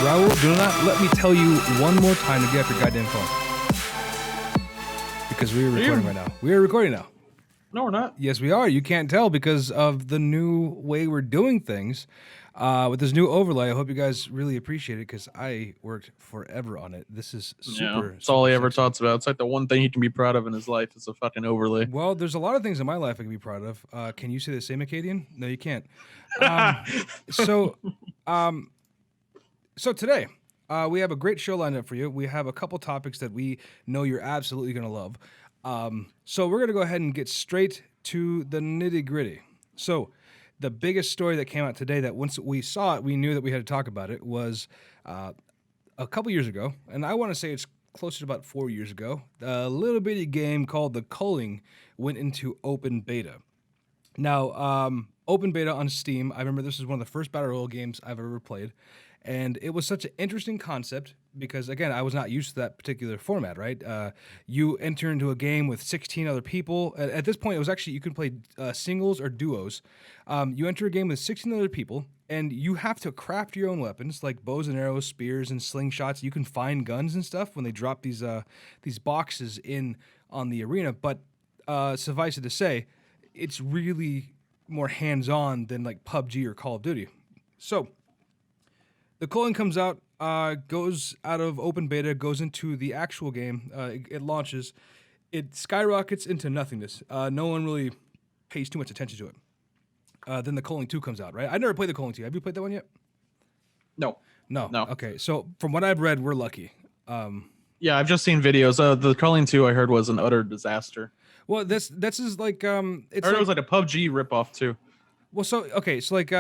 Raul, do not let me tell you one more time to get off your goddamn phone. Because we are recording right now. We are recording now. No, we're not. Yes, we are. You can't tell because of the new way we're doing things. With this new overlay, I hope you guys really appreciate it because I worked forever on it. This is super. It's all he ever sexy. talks about. It's like the one thing he can be proud of in his life is a fucking overlay. Well, there's a lot of things in my life I can be proud of. Can you say the same, Acadian? No, you can't. So today, we have a great show lined up for you. We have a couple topics that we know you're absolutely going to love. So we're going to go ahead and get straight to the nitty gritty. So the biggest story that came out today that once we saw it, we knew that we had to talk about it was a couple years ago. And I want to say it's closer to about 4 years ago. A little bitty game called the Culling went into open beta. Now, open beta on Steam, I remember this was one of the first Battle Royale games I've ever played. And it was such an interesting concept because, again, I was not used to that particular format, right? You enter into a game with 16 other people. At this point, it was actually, you could play singles or duos. You enter a game with 16 other people, and you have to craft your own weapons, like bows and arrows, spears, and slingshots. You can find guns and stuff when they drop these boxes in on the arena. But suffice it to say, it's really more hands-on than like PUBG or Call of Duty. So the Culling comes out, goes out of open beta, goes into the actual game. It launches. It skyrockets into nothingness. No one really pays too much attention to it. Then the Culling 2 comes out, right? I never played the Culling 2. Have you played that one yet? No. Okay, so from what I've read, we're lucky. Yeah, I've just seen videos. The Culling 2 I heard was an utter disaster. Well, this is like it's I heard like, it was like a PUBG ripoff too. Well, so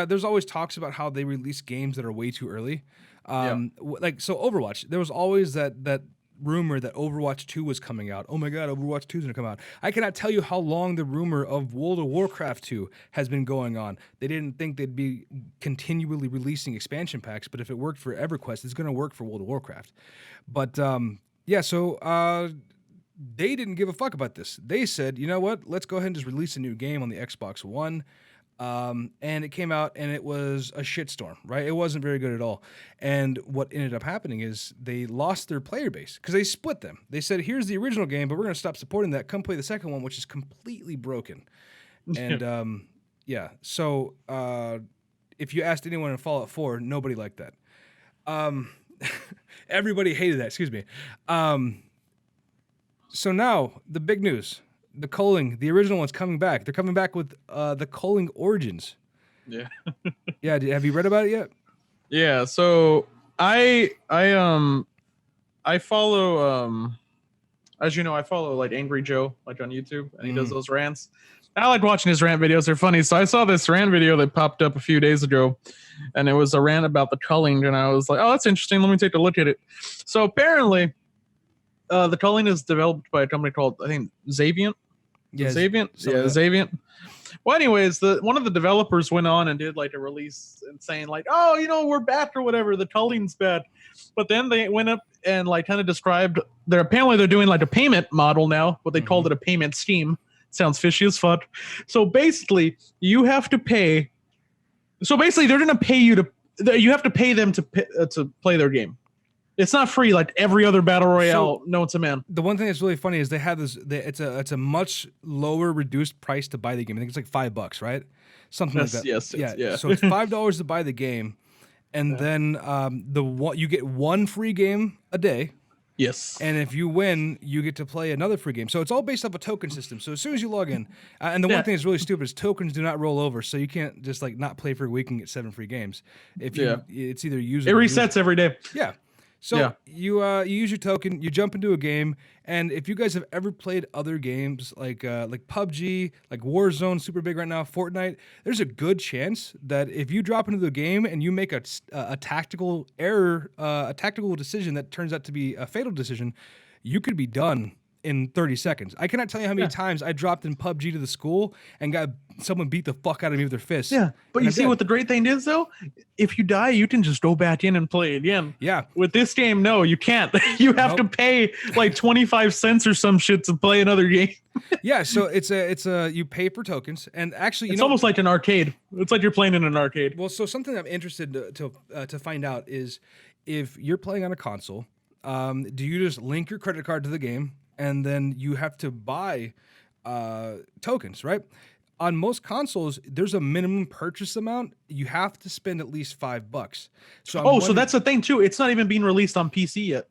there's always talks about how they release games that are way too early. Overwatch, there was always that rumor that Overwatch 2 was coming out. Oh my God, Overwatch 2 is gonna come out. I cannot tell you how long the rumor of World of Warcraft 2 has been going on. They didn't think they'd be continually releasing expansion packs, but if it worked for EverQuest, it's gonna work for World of Warcraft. But they didn't give a fuck about this. They said, you know what? Let's go ahead and just release a new game on the Xbox One. And it came out and it was a shitstorm, right? It wasn't very good at all. And what ended up happening is they lost their player base because they split them. They said, here's the original game, but we're going to stop supporting that. Come play the second one, which is completely broken. And so if you asked anyone in Fallout 4, nobody liked that. Everybody hated that, excuse me. So now the big news. The Culling, the original one's coming back. They're coming back with the Culling Origins. Yeah. Yeah. Have you read about it yet? Yeah. So I follow as you know, I follow like Angry Joe like on YouTube, and he does those rants. I like watching his rant videos. They're funny. So I saw this rant video that popped up a few days ago, and it was a rant about the Culling, and I was like, oh, that's interesting. Let me take a look at it. So apparently, the Culling is developed by a company called, I think, Xavient. Yeah, Xavient. Yeah, Xavient. Well, anyways, one of the developers went on and did like a release and saying like, oh, you know, we're back or whatever. The Culling's bad. But then they went up and like kind of described they're doing like a payment model now. What they called it a payment scheme. Sounds fishy as fuck. So basically, you have to pay. So basically, they're gonna pay you you have to pay them to play their game. It's not free like every other battle royale known to man. The one thing that's really funny is they have this. It's a much lower reduced price to buy the game. I think it's like $5, right? Something like that. Yes. Yeah. So it's $5 to buy the game, and then you get one free game a day. Yes. And if you win, you get to play another free game. So it's all based off a token system. So as soon as you log in, and the one thing that's really stupid is tokens do not roll over. So you can't just like not play for a week and get 7 free games. It's either use it resets every day. Yeah. So you use your token, you jump into a game, and if you guys have ever played other games like PUBG, like Warzone, super big right now, Fortnite, there's a good chance that if you drop into the game and you make a tactical error, a tactical decision that turns out to be a fatal decision, you could be done in 30 seconds. I cannot tell you how many times I dropped in PUBG to the school and got someone beat the fuck out of me with their fist. Yeah, but you see what the great thing is, though? If you die, you can just go back in and play again. Yeah. With this game, no, you can't. You have to pay like 25 cents or some shit to play another game. Yeah, so it's a you pay for tokens, and actually, it's almost like an arcade. It's like you're playing in an arcade. Well, so something I'm interested to find out is if you're playing on a console, do you just link your credit card to the game and then you have to buy tokens, right? On most consoles, there's a minimum purchase amount. You have to spend at least $5. So that's the thing too. It's not even being released on PC yet.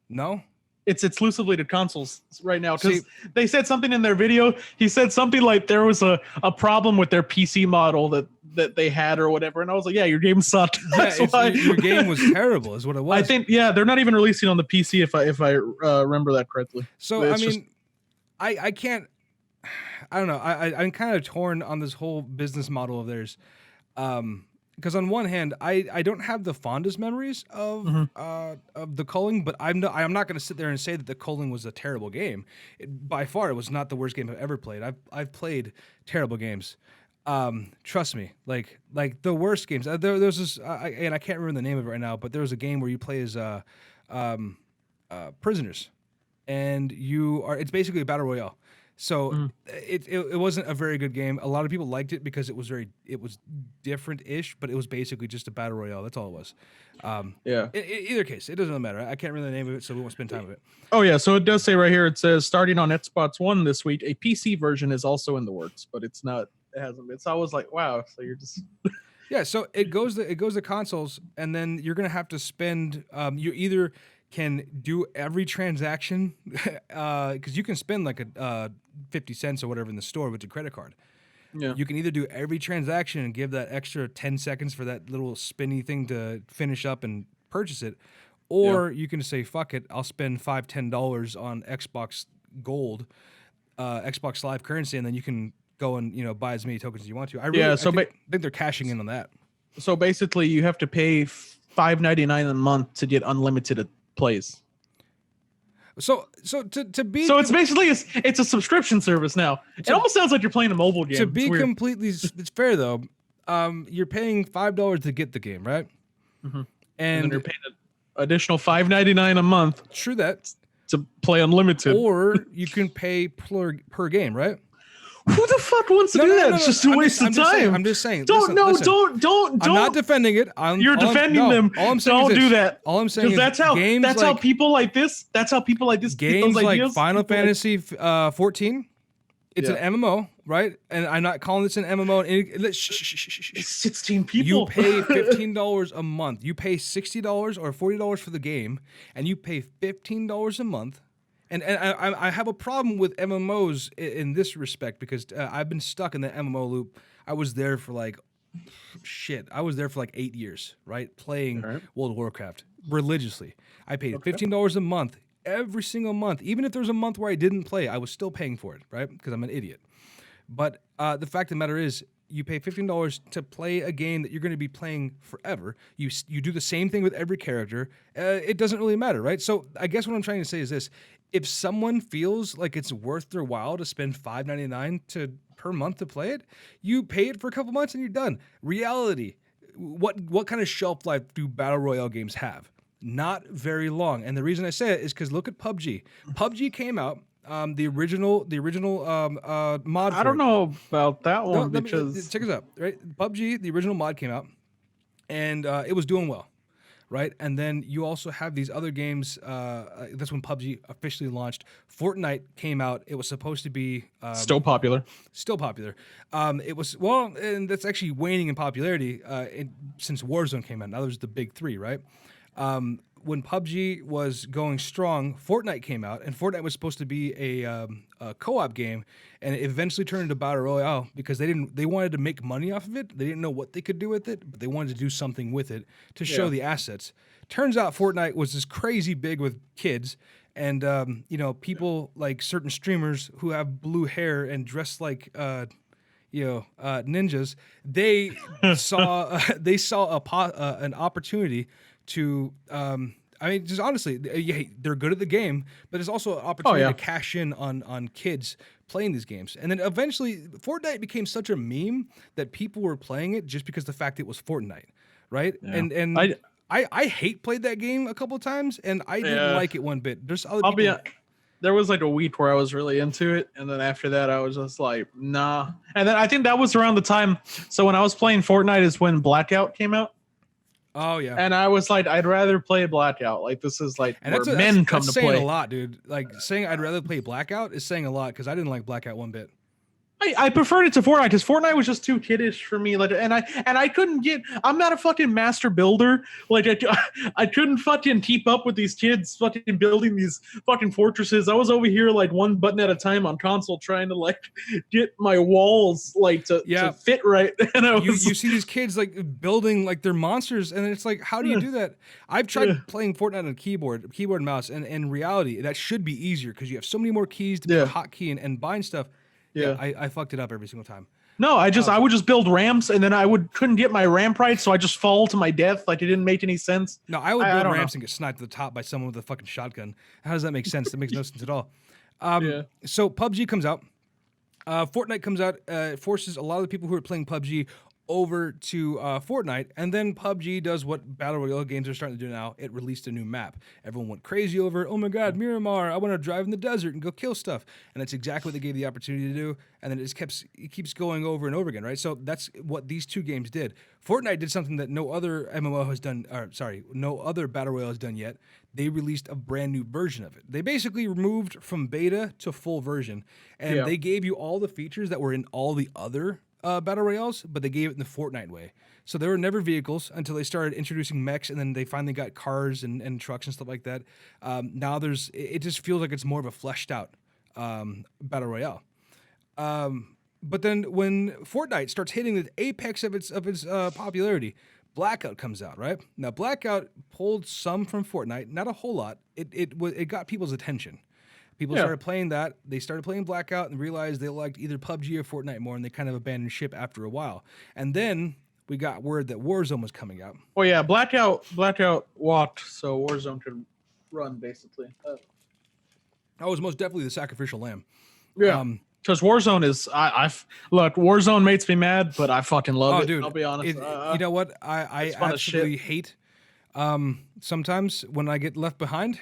No. It's exclusively to consoles right now because they said something in their video. He said something like there was a problem with their PC model that they had or whatever, and I was like, yeah, your game sucked. Yeah, your game was terrible, is what it was. I think they're not even releasing on the PC if I remember that correctly. So I can't. I don't know. I'm kind of torn on this whole business model of theirs. Because on one hand, I don't have the fondest memories of the Culling, but I'm not going to sit there and say that the Culling was a terrible game. By far, it was not the worst game I've ever played. I've played terrible games. Trust me, like the worst games. There's this, and I can't remember the name of it right now, but there was a game where you play as prisoners, and it's basically a battle royale. So it wasn't a very good game. A lot of people liked it because it was different-ish, but it was basically just a battle royale. That's all it was. In either case, it doesn't really matter. I can't remember the name of it, so we won't spend time with it. Oh yeah, so it does say right here. It says starting on Xbox One this week. A PC version is also in the works, but it's not. It hasn't been. So I was like, wow. So you're just. Yeah. So it goes to consoles, and then you're gonna have to spend. You either can do every transaction because you can spend like a 50 cents or whatever in the store with your credit card. Yeah. You can either do every transaction and give that extra 10 seconds for that little spinny thing to finish up and purchase it, or you can say, fuck it, I'll spend $10 on Xbox Gold, Xbox Live currency, and then you can go and buy as many tokens as you want to. I think they're cashing in on that. So basically, you have to pay $5.99 a month to get unlimited plays. So it's basically it's a subscription service now. It almost sounds like you're playing a mobile game. To be completely it's fair though, you're paying $5 to get the game, right? Mm-hmm. And then you're paying an additional $5.99 a month. True that. To play unlimited. Or you can pay per game, right? Who the fuck wants to do that? It's just a waste of time. I'm just saying. Don't. I'm not defending it. You're defending them. All I'm saying don't do that. All I'm saying is that's how people like this. That's how people like this. Games like Final Fantasy 14. It's an MMO, right? And I'm not calling this an MMO. It's 16 people. You pay $15 a month. You pay $60 or $40 for the game, and you pay $15 a month. And I have a problem with MMOs in this respect because I've been stuck in the MMO loop. I was there for like 8 years, right? Playing World of Warcraft religiously. I paid $15 a month every single month. Even if there was a month where I didn't play, I was still paying for it, right? Because I'm an idiot. But the fact of the matter is, you pay $15 to play a game that you're going to be playing forever. You do the same thing with every character. It doesn't really matter, right? So I guess what I'm trying to say is this. If someone feels like it's worth their while to spend $5.99 per month to play it, you pay it for a couple months and you're done. Reality, what kind of shelf life do Battle Royale games have? Not very long. And the reason I say it is because look at PUBG. PUBG came out. The original mod. I don't know about that one because check this out, right? PUBG, the original mod came out, and it was doing well, right? And then you also have these other games. That's when PUBG officially launched. Fortnite came out. It was supposed to be still popular. Still popular. It was and that's actually waning in popularity since Warzone came out. Now there's the big three, right? When PUBG was going strong, Fortnite came out, and Fortnite was supposed to be a co-op game, and it eventually turned into Battle Royale because they wanted to make money off of it. They didn't know what they could do with it, but they wanted to do something with it to show the assets. Turns out Fortnite was this crazy big with kids, and people like certain streamers who have blue hair and dress like ninjas. They saw an opportunity to just honestly, they're good at the game, but it's also an opportunity to cash in on kids playing these games. And then eventually Fortnite became such a meme that people were playing it just because the fact it was Fortnite, right? Yeah. And I hate played that game a couple of times, and I didn't like it one bit. There's other people. There was like a week where I was really into it, and then after that I was just like, nah. And then I think that was around the time. So when I was playing Fortnite is when Blackout came out. Oh yeah. And I was like, I'd rather play Blackout. Like this is like And where that's men come that's to saying play. a lot, dude. Like saying I'd rather play Blackout is saying a lot because I didn't like Blackout one bit. I preferred it to Fortnite because Fortnite was just too kiddish for me. Like, and I couldn't get. I'm not a fucking master builder. Like, I couldn't fucking keep up with these kids fucking building these fucking fortresses. I was over here like one button at a time on console trying to like get my walls like to fit right. And I was, you see these kids like building like their monsters, and it's like, how do you do that? I've tried playing Fortnite on a keyboard and mouse, and in reality, that should be easier because you have so many more keys to be a hotkey and bind stuff. Yeah, I fucked it up every single time. No, I would just build ramps, and then couldn't get my ramp right, so I just fall to my death. Like it didn't make any sense. No, I would build ramps and get sniped to the top by someone with a fucking shotgun. How does that make sense? That makes no sense at all. So PUBG comes out. Fortnite comes out. Forces a lot of the people who are playing PUBG over to Fortnite, and then PUBG does what Battle Royale games are starting to do now. It released a new map. Everyone went crazy over it. Oh my god, Miramar, I want to drive in the desert and go kill stuff. And that's exactly what they gave the opportunity to do, and then it keeps going over and over again, right? So that's what these two games did. Fortnite did something that no other MMO has done, no other Battle Royale has done yet. They released a brand new version of it. They basically removed from beta to full version, and they gave you all the features that were in all the other Battle Royales, but they gave it in the Fortnite way. So there were never vehicles until they started introducing mechs, and then they finally got cars and trucks and stuff like that. Now it just feels like it's more of a fleshed out Battle Royale. But then when Fortnite starts hitting the apex of its popularity, Blackout comes out, right? Now Blackout pulled some from Fortnite, not a whole lot. It got people's attention. People started playing that. They started playing Blackout and realized they liked either PUBG or Fortnite more, and they kind of abandoned ship after a while. And then we got word that Warzone was coming out. Oh yeah, Blackout walked so Warzone could run basically. That was most definitely the sacrificial lamb. Yeah. Because Warzone is, look, Warzone makes me mad, but I fucking love it. Dude, I'll be honest. You know what? I absolutely hate sometimes when I get left behind.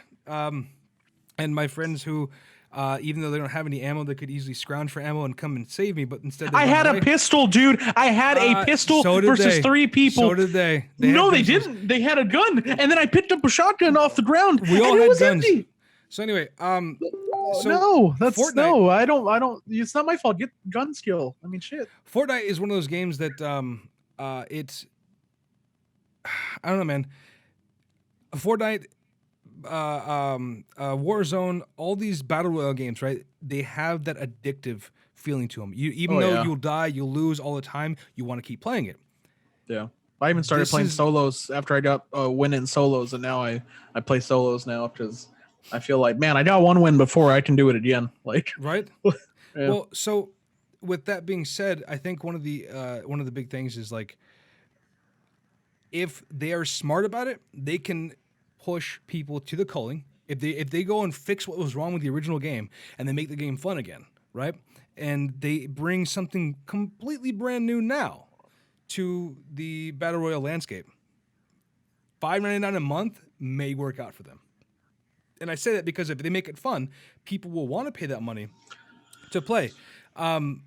And my friends who, even though they don't have any ammo, they could easily scrounge for ammo and come and save me, but instead I had a pistol, dude. I had a pistol versus 3 people. So did they. No, they didn't. They had a gun, and then I picked up a shotgun off the ground, we all and had it was guns. empty. So anyway, no, that's Fortnite, no. I don't. It's not my fault. Get gun skill. I mean, shit. Fortnite is one of those games that it's. I don't know, man. Fortnite. Warzone, all these battle royale games, right? They have that addictive feeling to them. Even though you'll die, you'll lose all the time, you want to keep playing it. Yeah, I even started playing solos after I got a win in solos, and now I play solos now because I feel like, man, I got one win before, I can do it again. Like, right? Well, so with that being said, I think one of the big things is like, if they are smart about it, they can push people to the culling. If they go and fix what was wrong with the original game and they make the game fun again, right? And they bring something completely brand new now to the Battle Royale landscape. $5.99 a month may work out for them. And I say that because if they make it fun, people will want to pay that money to play. And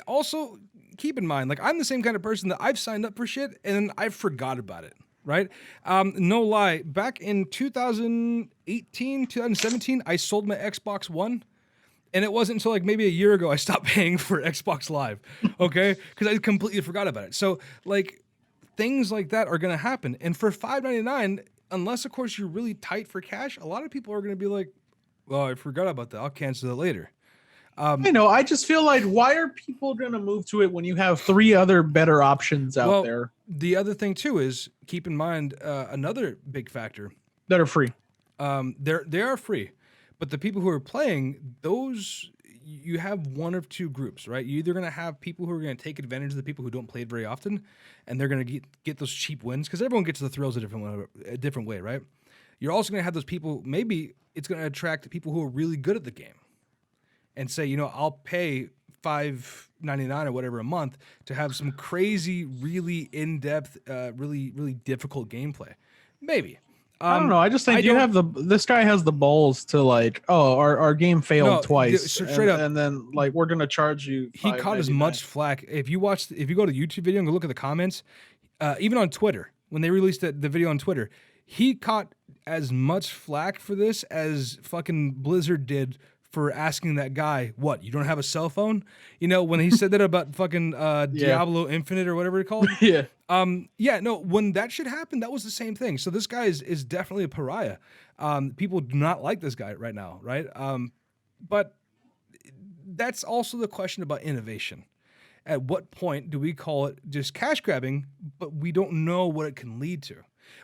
also keep in mind, like, I'm the same kind of person that I've signed up for shit and then I forgot about it. Right? No lie. Back in 2018, 2017, I sold my Xbox One, and it wasn't until like maybe a year ago I stopped paying for Xbox Live, okay? Because I completely forgot about it. So, like, things like that are going to happen. And for $5.99, unless, of course, you're really tight for cash, a lot of people are going to be like, well, I forgot about that. I'll cancel it later. I know. I just feel like, why are people going to move to it when you have 3 other better options out there? The other thing too is, keep in mind another big factor that are free. They are free, but the people who are playing those, you have one of two groups, right? You're either going to have people who are going to take advantage of the people who don't play it very often, and they're going to get those cheap wins because everyone gets the thrills a different way, right? You're also going to have those people. Maybe it's going to attract people who are really good at the game and say, you know, I'll pay $5.99 or whatever a month to have some crazy, really in-depth, really difficult gameplay. Maybe. I don't know. I just think this guy has the balls to like, oh, our game failed twice, straight up, and then like we're gonna charge you. He caught as much flack. If you go to the YouTube video and go look at the comments, even on Twitter, when they released the video on Twitter, he caught as much flack for this as fucking Blizzard did for asking that guy, what, you don't have a cell phone? You know, when he said that about fucking Diablo Infinite or whatever it's called. Yeah. No, when that shit happened, that was the same thing. So this guy is definitely a pariah. People do not like this guy right now, right? But that's also the question about innovation. At what point do we call it just cash grabbing, but we don't know what it can lead to?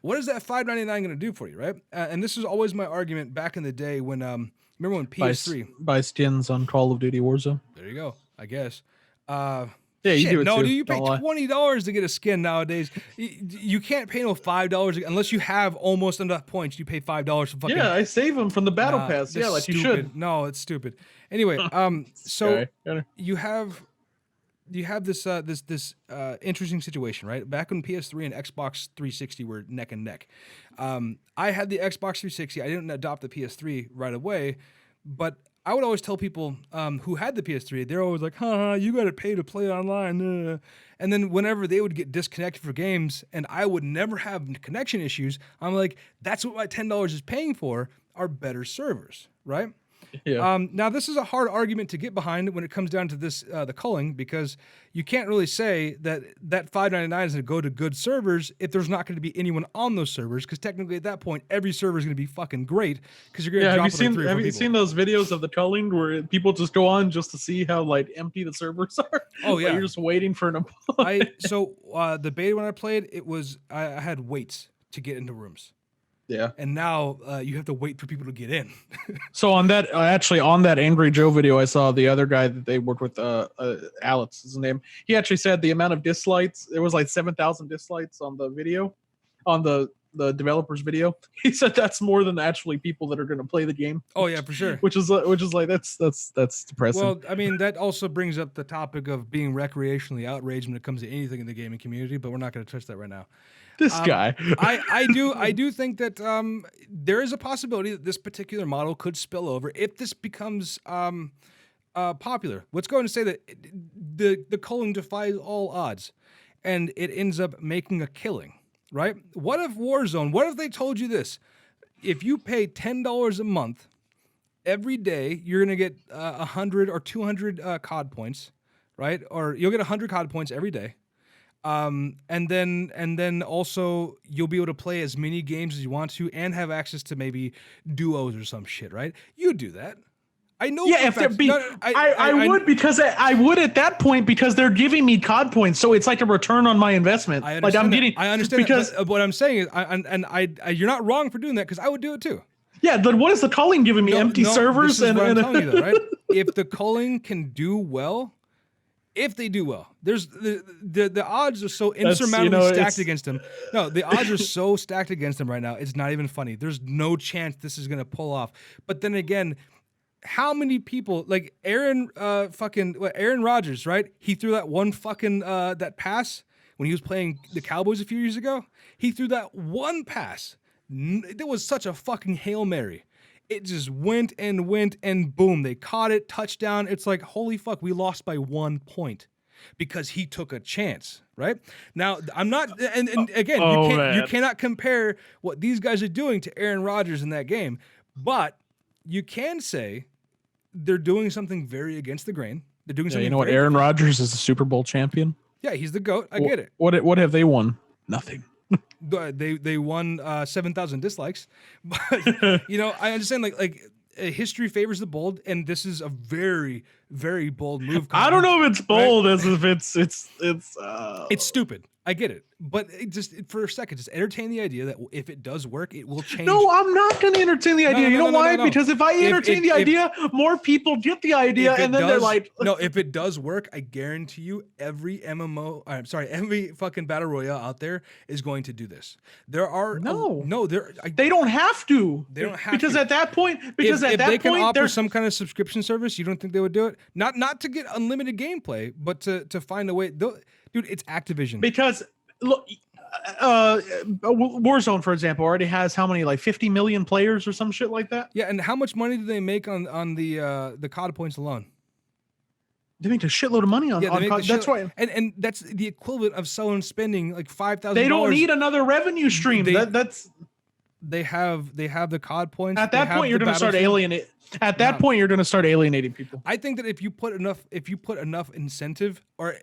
What is that $5.99 going to do for you, right? And this is always my argument back in the day when, remember when PS3... Buy skins on Call of Duty Warzone. There you go, I guess. Yeah, you do it no, too. do you pay $20 to get a skin nowadays? You can't pay no $5 unless you have almost enough points. You pay $5 for fucking... Yeah, I save them from the battle pass. Yeah, like stupid. You should. No, it's stupid. Anyway, so you have this interesting situation, right? Back when PS3 and Xbox 360 were neck and neck. I had the Xbox 360. I didn't adopt the PS3 right away, but I would always tell people who had the PS3, they're always like, you got to pay to play online. And then whenever they would get disconnected for games and I would never have connection issues, I'm like, that's what my $10 is paying for, are better servers, right? Yeah. Now, this is a hard argument to get behind when it comes down to this, the culling, because you can't really say that $5.99 is going to go to good servers if there's not going to be anyone on those servers, because technically at that point, every server is going to be fucking great because you're going to drop it on 3 or 4 Have you seen those videos of the culling where people just go on just to see how like empty the servers are? Oh, yeah. Like, you're just waiting for an opponent. The beta when I played, it was I had waits to get into rooms. Yeah. And now you have to wait for people to get in. So on that, on that Angry Joe video, I saw the other guy that they worked with, Alex is his name. He actually said the amount of dislikes, there was like 7,000 dislikes on the video, on the developer's video. He said that's more than actually people that are going to play the game. Oh yeah, for sure. which is like that's depressing. Well, I mean, that also brings up the topic of being recreationally outraged when it comes to anything in the gaming community, but we're not going to touch that right now. This guy. I do think that there is a possibility that this particular model could spill over if this becomes popular. Let's go ahead and say that the culling defies all odds, and it ends up making a killing, right? What if Warzone? What if they told you this? If you pay $10 a month, every day you're gonna get 100 or 200 COD points, right? Or you'll get 100 COD points every day. And then also you'll be able to play as many games as you want to and have access to maybe duos or some shit, right? You do that. I know. Yeah, if there be, I would, because I would at that point, because they're giving me COD points, so it's like a return on my investment. I understand because that, what I'm saying is, you're not wrong for doing that, because I would do it too. Yeah, but what is the culling giving me? Empty servers? This is what I'm telling you, though, right? If the culling can do well. If they do well, there's the odds are so insurmountably stacked against them. No, the odds are so stacked against them right now. It's not even funny. There's no chance this is gonna pull off. But then again, how many people like Aaron Rodgers, right? He threw that one fucking that pass when he was playing the Cowboys a few years ago. He threw that one pass. It was such a fucking Hail Mary. It just went and boom, they caught it, touchdown. It's like, holy fuck, we lost by 1 point because he took a chance, right? Now, I'm not, and again, you cannot compare what these guys are doing to Aaron Rodgers in that game, but you can say they're doing something very against the grain. They're doing something. You know what? Aaron Rodgers is a Super Bowl champion. Yeah, he's the GOAT. I get it. What have they won? Nothing. They won 7,000 dislikes, but you know, I understand like history favors the bold, and this is a very, very bold move. I don't know if it's bold, right? As if it's stupid. I get it, but for a second, just entertain the idea that if it does work, it will change. No, I'm not going to entertain the idea. You know why? Because if I entertain the idea, more people get the idea, and then they're like, no. If it does work, I guarantee you, every every fucking battle royale out there is going to do this. There are they don't have to. They don't have because to. At that point, if they can offer some kind of subscription service, you don't think they would do it? Not to get unlimited gameplay, but to find a way. Dude, it's Activision. Because look, Warzone, for example, already has how many, like 50 million players or some shit like that? Yeah, and how much money do they make on the COD points alone? They make a shitload of money on. Yeah, That's why and that's the equivalent of someone spending like $5,000. they don't need another revenue stream. They have the COD points. At that point, you're going to start alienating. At that point, you're going to start alienating people. I think that if you put enough incentive, or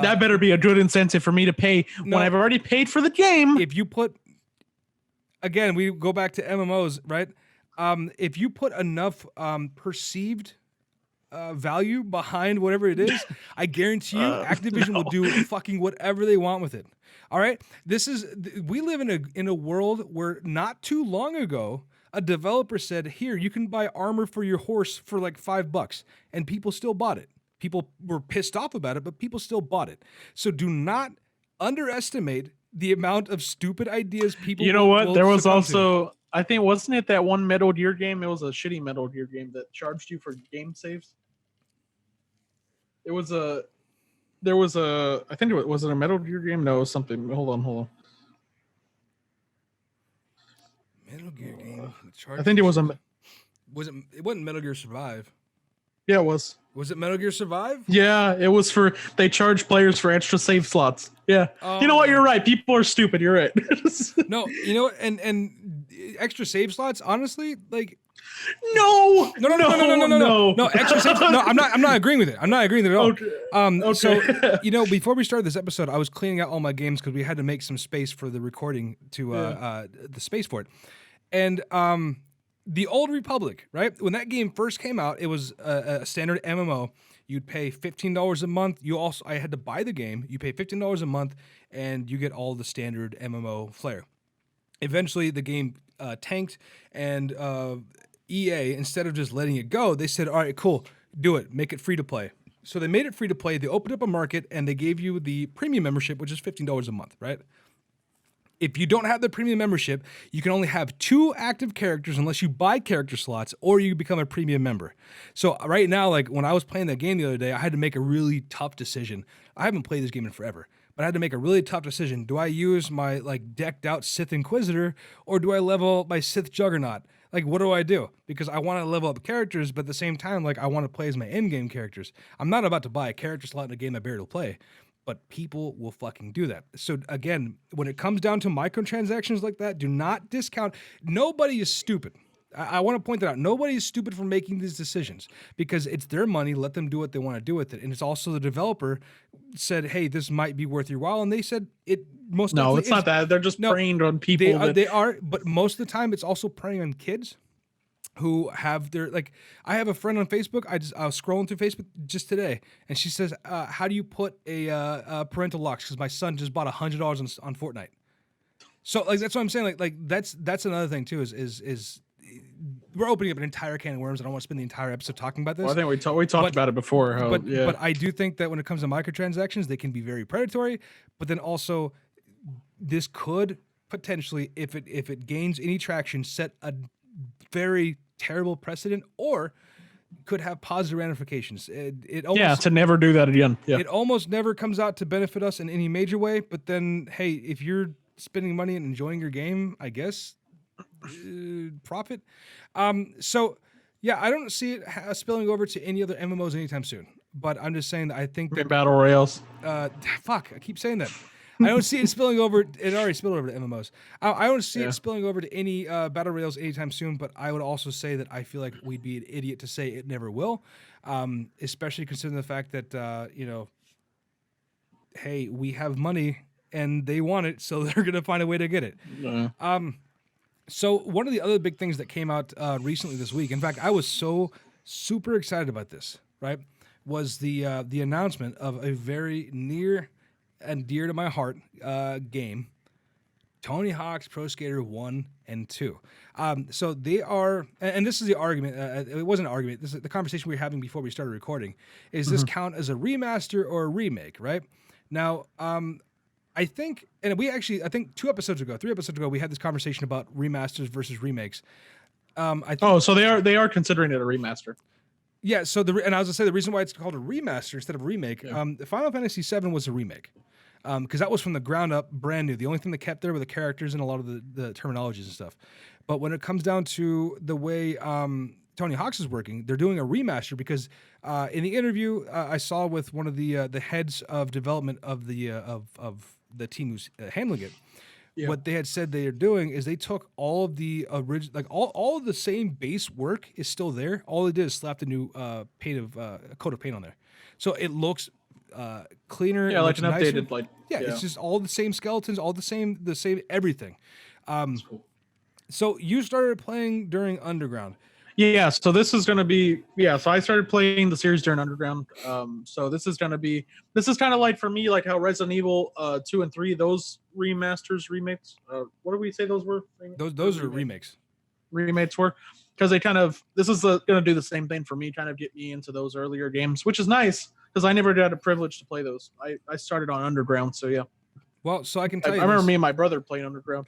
that better be a good incentive for me to pay when I've already paid for the game. If you put, again, we go back to MMOs, right? If you put enough perceived value behind whatever it is, I guarantee you, Activision will do fucking whatever they want with it. All right, we live in a world where not too long ago, a developer said, "Here, you can buy armor for your horse for like $5," and people still bought it. People were pissed off about it, but people still bought it. So do not underestimate the amount of stupid ideas people. You know what? There was also, I think, wasn't it that one Metal Gear game? It was a shitty Metal Gear game that charged you for game saves. I think was it a Metal Gear game? No, it was something. Hold on. Metal Gear game. I think it was It wasn't Metal Gear Survive. Yeah, it was. Was it Metal Gear Survive? Yeah, it was they charge players for extra save slots. Yeah. You know what? You're right. People are stupid. You're right. No, you know what? And extra save slots, honestly, like. No. Extra save. No, I'm not agreeing with it. I'm not agreeing with it at all. Okay. So, before we started this episode, I was cleaning out all my games because we had to make some space for the recording the space for it. And the Old Republic, right? When that game first came out, it was a standard MMO. You'd pay $15 a month. I had to buy the game. You pay $15 a month, and you get all the standard MMO flair. Eventually, the game tanked, and EA, instead of just letting it go, they said, all right, cool, do it. Make it free to play. So they made it free to play. They opened up a market, and they gave you the premium membership, which is $15 a month, right? If you don't have the premium membership, you can only have 2 active characters unless you buy character slots or you become a premium member. So right now, like when I was playing that game the other day, I had to make a really tough decision. I haven't played this game in forever, but I had to make a really tough decision. Do I use my like decked out Sith Inquisitor or do I level my Sith Juggernaut? Like, what do I do? Because I want to level up characters, but at the same time, like I want to play as my in-game characters. I'm not about to buy a character slot in a game I barely play. But people will fucking do that. So again, when it comes down to microtransactions like that, do not discount. Nobody is stupid. I want to point that out. Nobody is stupid for making these decisions because it's their money. Let them do what they want to do with it. And it's also the developer said, hey, this might be worth your while. And they said it most No, it's not that. They're just preying on people. They are, but most of the time it's also preying on kids who have their, like, I have a friend on Facebook. I was scrolling through Facebook just today, and she says, how do you put a parental locks? Because my son just bought $100 on Fortnite. So, like, that's what I'm saying. Like that's another thing, too, is we're opening up an entire can of worms. I don't want to spend the entire episode talking about this. Well, I think we talked about it before. But I do think that when it comes to microtransactions, they can be very predatory, but then also this could potentially, if it gains any traction, set a very terrible precedent or could have positive ramifications. It almost, to never do that again. Yeah. It almost never comes out to benefit us in any major way, but then, hey, if you're spending money and enjoying your game, I guess, profit. So, yeah, I don't see it spilling over to any other MMOs anytime soon, but I'm just saying that I think that... Battle Royales. Fuck, I keep saying that. I don't see it spilling over. It already spilled over to MMOs. I don't see it spilling over to any battle royales anytime soon. But I would also say that I feel like we'd be an idiot to say it never will, especially considering the fact that hey, we have money and they want it, so they're gonna find a way to get it. Yeah. So one of the other big things that came out recently this week, in fact, I was so super excited about this. Right, was the announcement of a very near and dear to my heart game, Tony Hawk's Pro Skater 1 and 2. So they are, and this is the argument, it wasn't an argument, this is the conversation we were having before we started recording, is this count as a remaster or a remake, right? Now, I think 3 episodes ago, we had this conversation about remasters versus remakes. So they are considering it a remaster. Yeah, so and I was going to say the reason why it's called a remaster instead of a remake, Final Fantasy VII was a remake. Because that was from the ground up, brand new. The only thing that kept there were the characters and a lot of the terminologies and stuff. But when it comes down to the way Tony Hawk's is working, they're doing a remaster because in the interview I saw with one of the heads of development of the team who's handling it. Yeah. What they had said they are doing is they took all of the original, like all of the same base work is still there. All they did is slap the new coat of paint on there, so it looks cleaner. Yeah, it like looks an nicer. updated, like It's just all the same skeletons, all the same everything. That's cool. So you started playing during Underground. Yeah, so this is going to be so I started playing the series during Underground. So this is kind of like for me like how Resident Evil 2 and 3, those remakes. What did we say those were? Those are remakes. Remakes were, because this is going to do the same thing for me, kind of get me into those earlier games, which is nice because I never had a privilege to play those. I started on Underground, so yeah. Well, so I can tell you, I remember me and my brother playing Underground.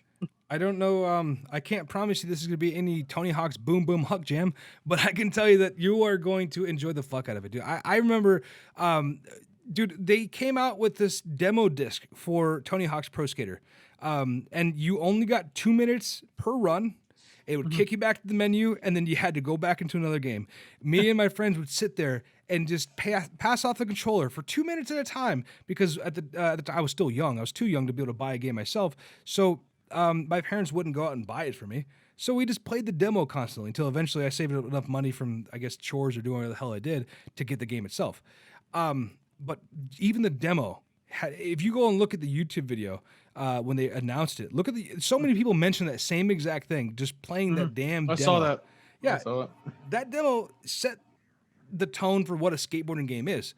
I don't know. I can't promise you this is going to be any Tony Hawk's Boom Boom Huck Jam, but I can tell you that you are going to enjoy the fuck out of it, dude. I remember, dude, they came out with this demo disc for Tony Hawk's Pro Skater, and you only got 2 minutes per run. It would kick you back to the menu, and then you had to go back into another game. Me and my friends would sit there and just pass off the controller for 2 minutes at a time because at the time I was still young. I was too young to be able to buy a game myself. So my parents wouldn't go out and buy it for me. So we just played the demo constantly until eventually I saved enough money from, I guess, chores or doing whatever the hell I did to get the game itself. But even the demo, if you go and look at the YouTube video when they announced it, look at so many people mention that same exact thing, just playing that damn demo. I saw that. Yeah, I saw it. That demo set the tone for what a skateboarding game is.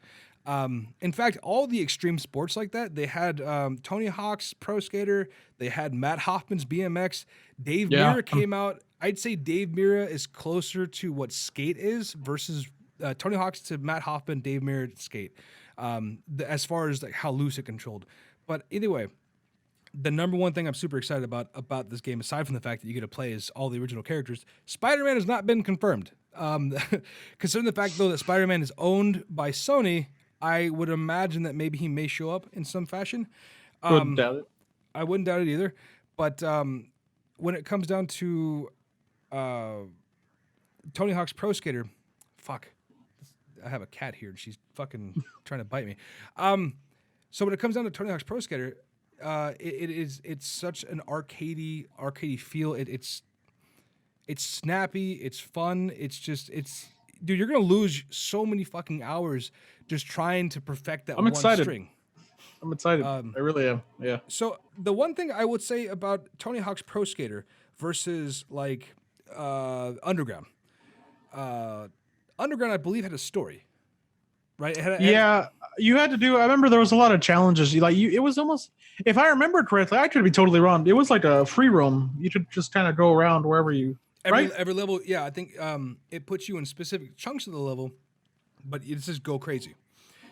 In fact, all the extreme sports like that, they had Tony Hawk's Pro Skater, they had Matt Hoffman's BMX, Dave Mirra came out. I'd say Dave Mirra is closer to what skate is versus Tony Hawk's to Matt Hoffman, Dave Mirra skate, as far as like how loose it controlled. But anyway, the number one thing I'm super excited about this game, aside from the fact that you get to play as all the original characters, Spider-Man has not been confirmed. Considering the fact, though, that Spider-Man is owned by Sony, I would imagine that maybe he may show up in some fashion. Wouldn't doubt it. I wouldn't doubt it either. But when it comes down to Tony Hawk's Pro Skater, fuck. I have a cat here and she's fucking trying to bite me. So when it comes down to Tony Hawk's Pro Skater, it's such an arcadey feel. It's snappy, it's fun, dude, you're gonna lose so many fucking hours just trying to perfect that one string. I'm excited. I really am. Yeah. So the one thing I would say about Tony Hawk's Pro Skater versus like Underground, I believe had a story, right? You had to do. I remember there was a lot of challenges. It was almost, if I remember correctly, I could be totally wrong. It was like a free roam. You could just kind of go around wherever you. Every level, yeah. I think it puts you in specific chunks of the level, but it just go crazy.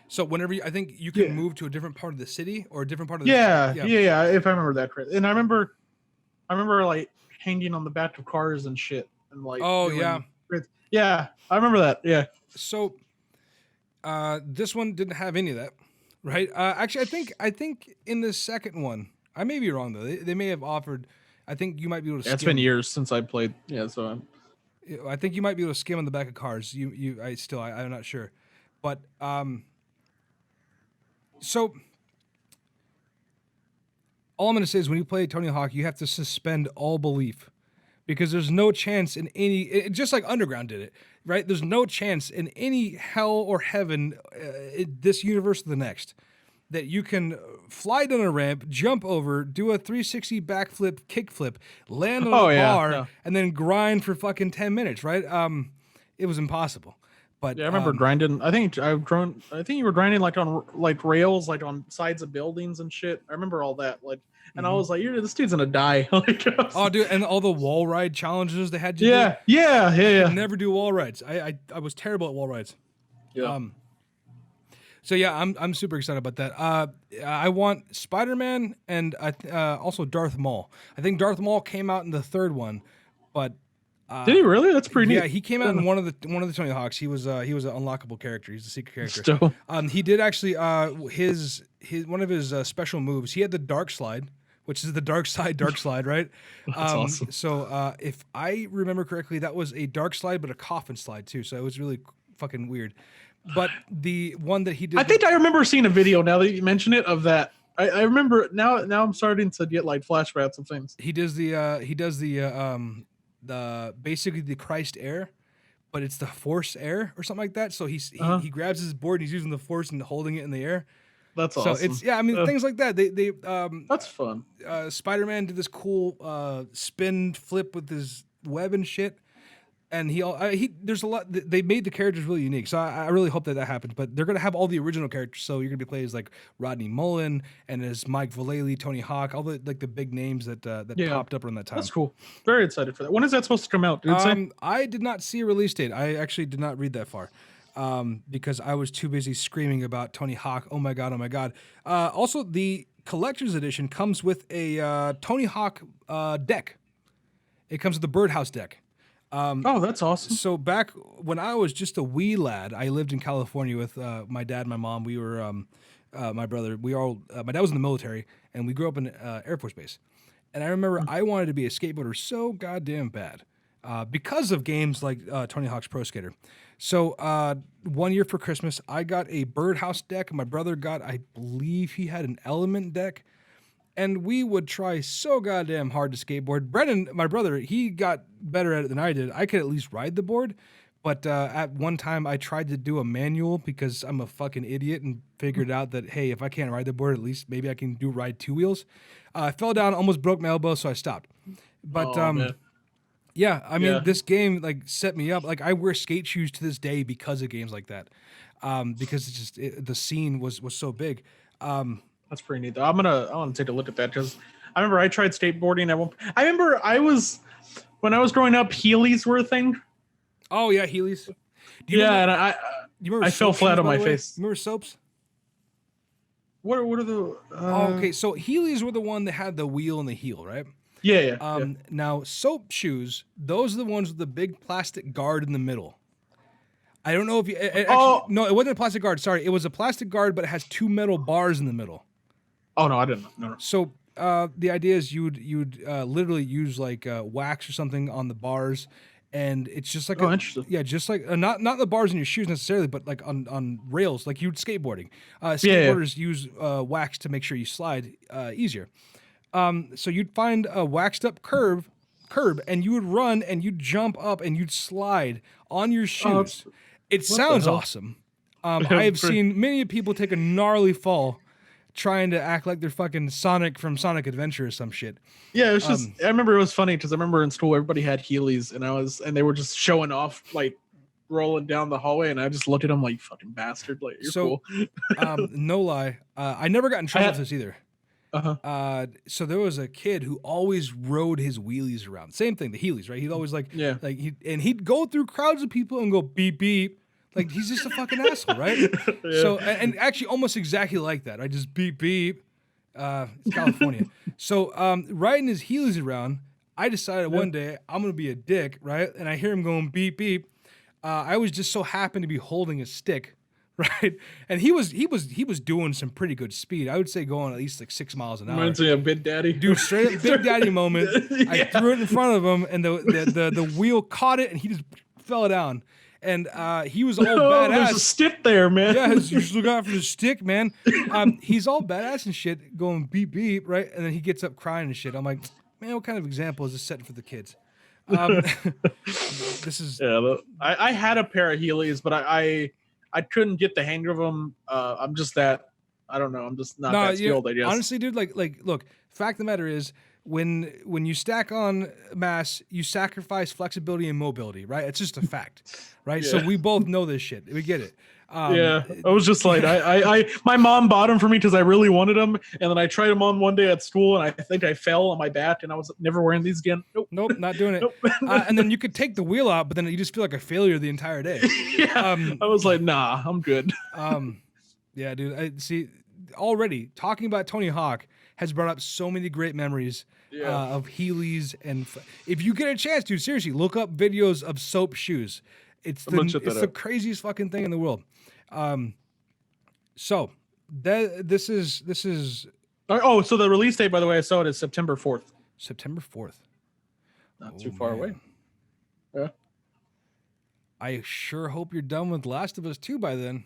So whenever I think you can move to a different part of the city or a different part of the yeah. If I remember that correctly, and I remember like hanging on the back of cars and shit, and like yeah, I remember that. Yeah. So this one didn't have any of that, right? Actually, I think in the second one, I may be wrong though. They may have offered. I think you might be able to. It's been years since I played. Yeah, so I think you might be able to skim on the back of cars. I'm not sure, but so all I'm going to say is when you play Tony Hawk, you have to suspend all belief because there's no chance in just like Underground did it, right? There's no chance in any hell or heaven, this universe or the next, that you can fly down a ramp, jump over, do a 360 backflip, kickflip, land on a bar, and then grind for fucking 10 minutes, right? It was impossible. But yeah, I remember grinding. I think you were grinding like on like rails, like on sides of buildings and shit. I remember all that. Like, and I was like, this dude's gonna die. Oh, dude, and all the wall ride challenges they had you do. Yeah. Never do wall rides. I was terrible at wall rides. Yeah. So yeah, I'm super excited about that. I want Spider-Man and also Darth Maul. I think Darth Maul came out in the third one, but did he really? That's pretty neat. Yeah, he came out in one of the Tony Hawks. He was an unlockable character. He's a secret character. Still. He did actually his one of his special moves. He had the dark slide, which is the dark slide, right? That's awesome. So if I remember correctly, that was a dark slide, but a coffin slide too. So it was really fucking weird. But the one that he did, I think I remember seeing a video now that you mention it of that. I remember now. Now I'm starting to get like flashbacks of things. he does the basically the Christ air, but it's the force air or something like that. So he grabs his board and he's using the force and holding it in the air. That's So awesome. it's I mean things like that. They That's fun. Spider-Man did this cool spin flip with his web and shit. And there's a lot. They made the characters really unique, so I really hope that happens. But they're gonna have all the original characters, so you're gonna be playing as like Rodney Mullen and as Mike Vallely, Tony Hawk, all the big names that popped up around that time. That's cool. Very excited for that. When is that supposed to come out? Did it say? I did not see a release date. I actually did not read that far. Because I was too busy screaming about Tony Hawk. Oh my god! Oh my god! Also, the collector's edition comes with a Tony Hawk deck. It comes with the Birdhouse deck. Oh, that's awesome. So back when I was just a wee lad, I lived in California with my dad and my mom. We were my brother. My dad was in the military, and we grew up in Air Force Base. And I remember I wanted to be a skateboarder so goddamn bad because of games like Tony Hawk's Pro Skater. So one year for Christmas, I got a Birdhouse deck. My brother got, I believe he had an Element deck. And we would try so goddamn hard to skateboard. Brennan, my brother, he got better at it than I did. I could at least ride the board. But at one time, I tried to do a manual because I'm a fucking idiot and figured out that, hey, if I can't ride the board, at least maybe I can ride two wheels. I fell down, almost broke my elbow, so I stopped. But yeah, I mean, this game like set me up. Like I wear skate shoes to this day because of games like that, because it's just the scene was so big. That's pretty neat. Though. I want to take a look at that because I remember I tried skateboarding at one. I remember when I was growing up, Heelys were a thing. Oh yeah, Heelys. And I fell flat on my face. Remember soaps? What are the? Okay, so Heelys were the one that had the wheel and the heel, right? Yeah. Now soap shoes, those are the ones with the big plastic guard in the middle. I don't know if you. No, it wasn't a plastic guard. Sorry, it was a plastic guard, but it has two metal bars in the middle. Oh no, I didn't know. No. So the idea is you'd literally use like wax or something on the bars, and it's just like interesting. Yeah, just like not the bars in your shoes necessarily, but like on rails, like you'd skateboarding. Skateboarders use wax to make sure you slide easier. So you'd find a waxed up curb, and you would run and you'd jump up and you'd slide on your shoes. It sounds awesome. I've seen many people take a gnarly fall trying to act like they're fucking Sonic from Sonic Adventure or some shit. Yeah, it's just I remember it was funny because I remember in school everybody had Heelys and they were just showing off like rolling down the hallway, and I just looked at them like fucking bastard. Like you're cool. No lie, I never got in trouble with this either. So there was a kid who always rode his wheelies around. Same thing, the Heelys, right? He'd always he'd go through crowds of people and go beep beep. Like he's just a fucking asshole, right? Yeah. So and actually almost exactly like that. I just beep beep. It's California. So riding his Heelys around, I decided one day I'm gonna be a dick, right? And I hear him going beep beep. I was just so happened to be holding a stick. Right, and he was doing some pretty good speed. I would say going at least like 6 miles an hour. Reminds me of Big Daddy. Dude, straight up Big Daddy moment. I threw it in front of him, and the wheel caught it, and he just fell down. And he was all badass. There's a stick there, man. Yeah, you just look out for the stick, man. He's all badass and shit, going beep beep, right? And then he gets up crying and shit. I'm like, man, what kind of example is this setting for the kids? This is. Yeah, I had a pair of Heelys, but I couldn't get the hang of them. I'm just that, I don't know. I'm just not that skilled, I guess. Honestly, dude, like, look, fact of the matter is, when you stack on mass, you sacrifice flexibility and mobility, right? It's just a fact, right? Yeah. So we both know this shit. We get it. I was just like, my mom bought them for me because I really wanted them, and then I tried them on one day at school, and I think I fell on my back, and I was never wearing these again. Nope, not doing it. Nope. And then you could take the wheel out, but then you just feel like a failure the entire day. I was like, nah, I'm good. Yeah, dude. I see. Already talking about Tony Hawk has brought up so many great memories of Heelys, and if you get a chance, dude, seriously, look up videos of soap shoes. It's the craziest fucking thing in the world. So this is Oh, so the release date, by the way, I saw it is September 4th. September 4th. Not too far away. Yeah. I sure hope you're done with Last of Us 2 by then.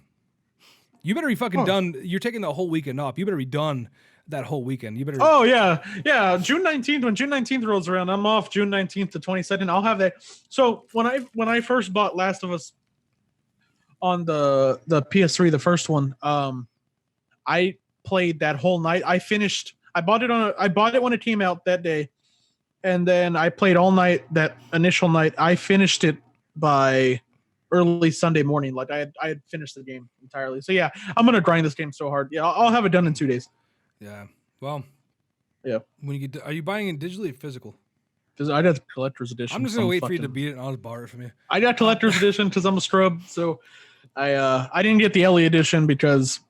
You better be fucking done. You're taking the whole weekend off. You better be done that whole weekend. You better. Oh yeah. June 19th. When June 19th rolls around, I'm off June 19th to 22nd. I'll have that. So when I first bought Last of Us on the PS3, the first one, I played that whole night. I bought it when it came out that day, and then I played all night that initial night. I finished it by early Sunday morning. Like I had finished the game entirely. So yeah, I'm gonna grind this game so hard. Yeah, I'll have it done in 2 days. Yeah. Well. Yeah. When you get, are you buying it digitally or physical? Because I got the collector's edition. I'm just gonna wait for you to beat it, and I'll just borrow it from you. I got collector's edition because I'm a scrub. So I didn't get the Ellie edition because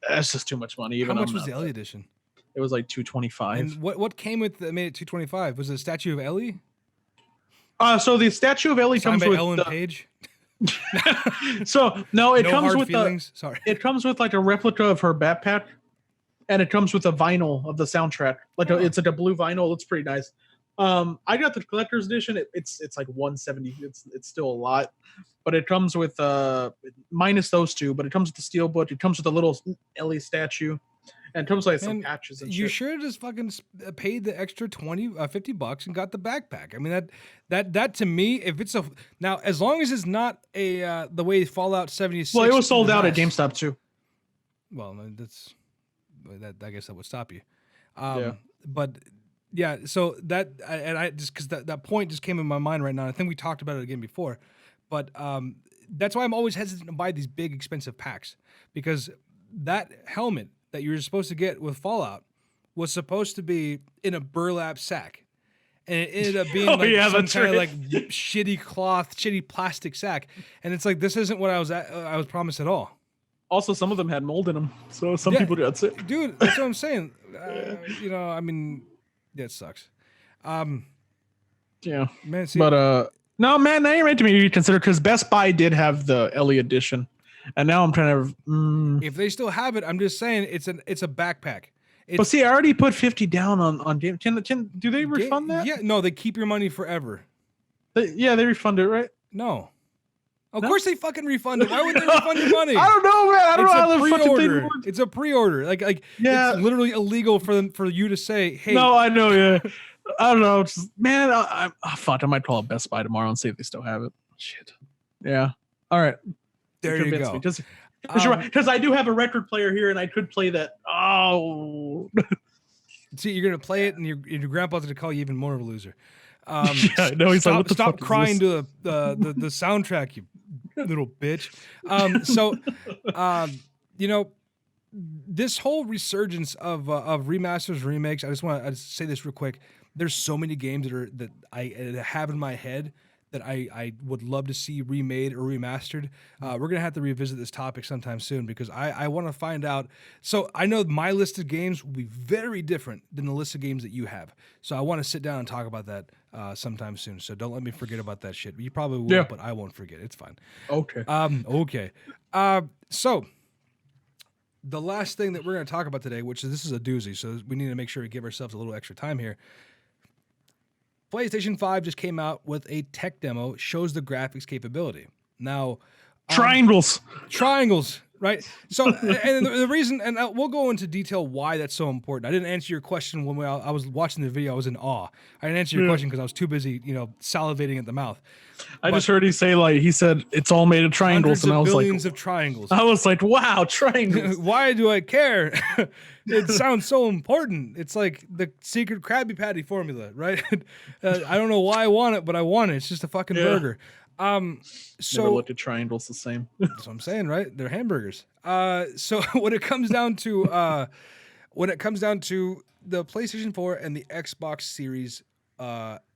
that's just too much money. Even how much was the Ellie edition? It was like $225. And what came with that made it $225? Was it a statue of Ellie? So the statue of Ellie Signed comes by with Ellen Page. So no, it no comes hard with feelings. Sorry. It comes with like a replica of her backpack, and it comes with a vinyl of the soundtrack. It's like a blue vinyl. It's pretty nice. I got the collector's edition. It's like $170. It's still a lot, but it comes with minus those two. But it comes with the steelbook. It comes with a little Ellie statue, and it comes with like some patches and shit. You should have just fucking paid the extra $50 and got the backpack. I mean that to me, if it's now as long as it's not a the way Fallout 76. Well, it was sold out at GameStop too. Well, I guess that would stop you. Yeah. But yeah, so that and I just because that point just came in my mind right now. I think we talked about it again before, but that's why I'm always hesitant to buy these big expensive packs, because that helmet that you were supposed to get with Fallout was supposed to be in a burlap sack, and it ended up being some kind of like shitty cloth, shitty plastic sack, and it's like this isn't what I was promised at all. Also, some of them had mold in them, so some people got sick. Dude, that's what I'm saying. I mean, that sucks. Yeah, man. See, but no, man, that ain't right to me to consider, because Best Buy did have the Ellie edition, and now I'm trying to. If they still have it, I'm just saying it's a backpack. But see, I already put 50 down on game. Do they refund that? Yeah, no, they keep your money forever. They refund it, right? No. Of course they fucking refund it. Why would they refund your money? I don't know, man. I don't know how the fucking thing works. It's a pre-order. Like yeah. It's literally illegal for you to say, hey. No, I know, yeah. I don't know. Man, fuck, I might call up Best Buy tomorrow and see if they still have it. Shit. Yeah. All right. There you go. Because you're right. Because I do have a record player here, and I could play that. Oh. See, you're gonna play it, and your grandpa's gonna call you even more of a loser. Yeah, no, he's like, what the stop fuck crying to the soundtrack, you little bitch. This whole resurgence of remasters, remakes. I just want to say this real quick. There's so many games that I have in my head that I would love to see remade or remastered. We're gonna have to revisit this topic sometime soon, because I want to find out. So I know my list of games will be very different than the list of games that you have. So I want to sit down and talk about that sometime soon. So don't let me forget about that shit. You probably will, but I won't forget. It's fine. Okay. Okay. So the last thing that we're going to talk about today, this is a doozy, so we need to make sure we give ourselves a little extra time here. PlayStation 5 just came out with a tech demo, shows the graphics capability. Now, triangles, right? So, and the reason, and we'll go into detail why that's so important. I didn't answer your question when I was watching the video. I was in awe. I didn't answer your question because I was too busy, salivating at the mouth. I just heard he said it's all made of triangles, and I was billions of triangles. I was like, wow, triangles. Why do I care? It sounds so important. It's like the secret Krabby Patty formula, right? I don't know why I want it, but I want it. It's just a fucking burger. So never looked at triangles the same. That's what I'm saying, right? They're hamburgers. So when it comes down to the PlayStation 4 and the Xbox Series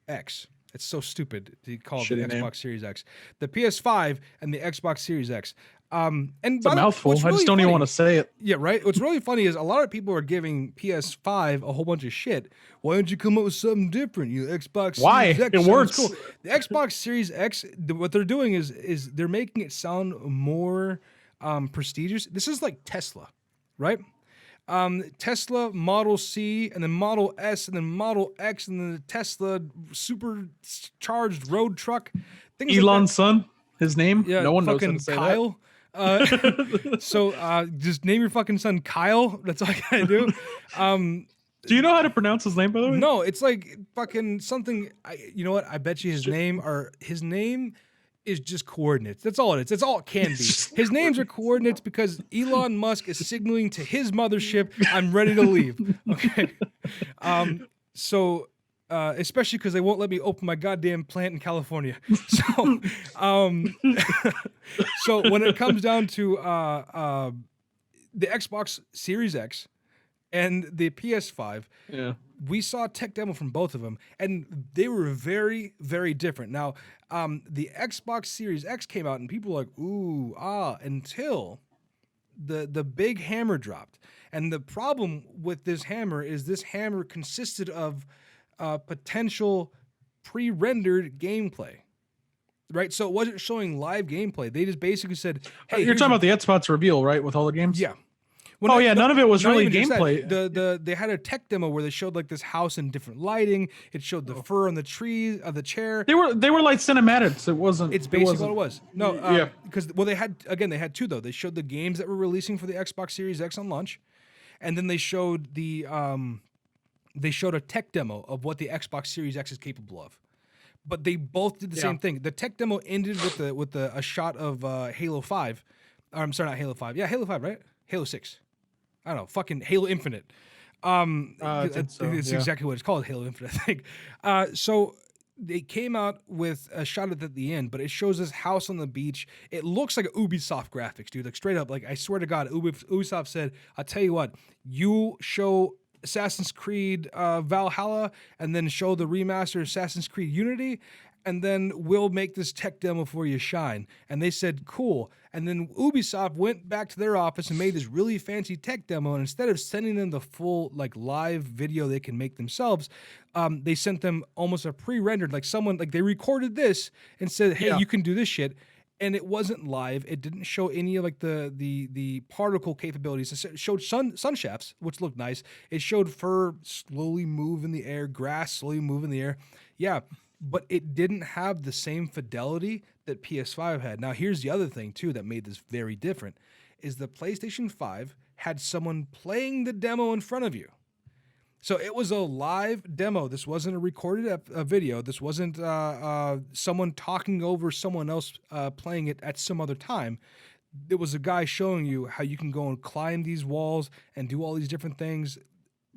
X. It's so stupid to call it the Xbox Series X. The PS5 and the Xbox Series X. And it's a mouthful. I just don't even want to say it. Yeah, right? What's really funny is a lot of people are giving PS5 a whole bunch of shit. Why don't you come up with something different? You Xbox Series X. It works. Cool. The Xbox Series X, what they're doing is they're making it sound more prestigious. This is like Tesla, right? Tesla Model C, and then Model S, and then Model X, and then the Tesla supercharged road truck. Things like Elon's that. son, his name. Yeah, No one knows how fucking to say Kyle. Just name your fucking son Kyle. That's all I gotta do. Do you know how to pronounce his name, by the way? No, it's like fucking something. You know what? I bet you his name is just coordinates. That's all it is. That's all it can be. His names are coordinates because Elon Musk is signaling to his mothership, "I'm ready to leave." Okay. Especially because they won't let me open my goddamn plant in California. So, so when it comes down to the Xbox Series X and the PS5, Yeah. we saw a tech demo from both of them, and they were very, very different. Now, the Xbox Series X came out, and people were like, ooh, until the big hammer dropped. And the problem with this hammer is this hammer consisted of potential pre-rendered gameplay. Right? So it wasn't showing live gameplay. They just basically said, hey, You're talking about the Xbox reveal, right? With all the games? Yeah. None of it was really even just that. gameplay. They had a tech demo where they showed like this house in different lighting. It showed the fur on the tree of the chair. They were like cinematics. It wasn't. It's basically what it was. No, Yeah. because they had two though. They showed the games that were releasing for the Xbox Series X on launch, and then they showed a tech demo of what the Xbox Series X is capable of. But they both did the same thing. The tech demo ended with a shot of Halo 5. I'm sorry, not Halo 5. Yeah, Halo 5, right? Halo 6. I don't know, fucking Halo Infinite. It's exactly what it's called, Halo Infinite, I think. So they came out with a shot at the end, but it shows this house on the beach. It looks like Ubisoft graphics, dude. Like straight up, like I swear to God, Ubisoft said, "I'll tell you what, you show Assassin's Creed Valhalla, and then show the remastered Assassin's Creed Unity, and then we'll make this tech demo for you shine." And they said, cool. And then Ubisoft went back to their office and made this really fancy tech demo. And instead of sending them the full like live video they can make themselves, they sent them almost a pre-rendered, like someone, like they recorded this and said, hey, you can do this shit. And it wasn't live. It didn't show any of like the particle capabilities. It showed sun shafts, which looked nice. It showed fur slowly move in the air, grass slowly move in the air. Yeah, but it didn't have the same fidelity that PS5 had. Now, here's the other thing, too, that made this very different, is the PlayStation 5 had someone playing the demo in front of you. So it was a live demo. This wasn't a recorded video. This wasn't someone talking over someone else playing it at some other time. It was a guy showing you how you can go and climb these walls and do all these different things.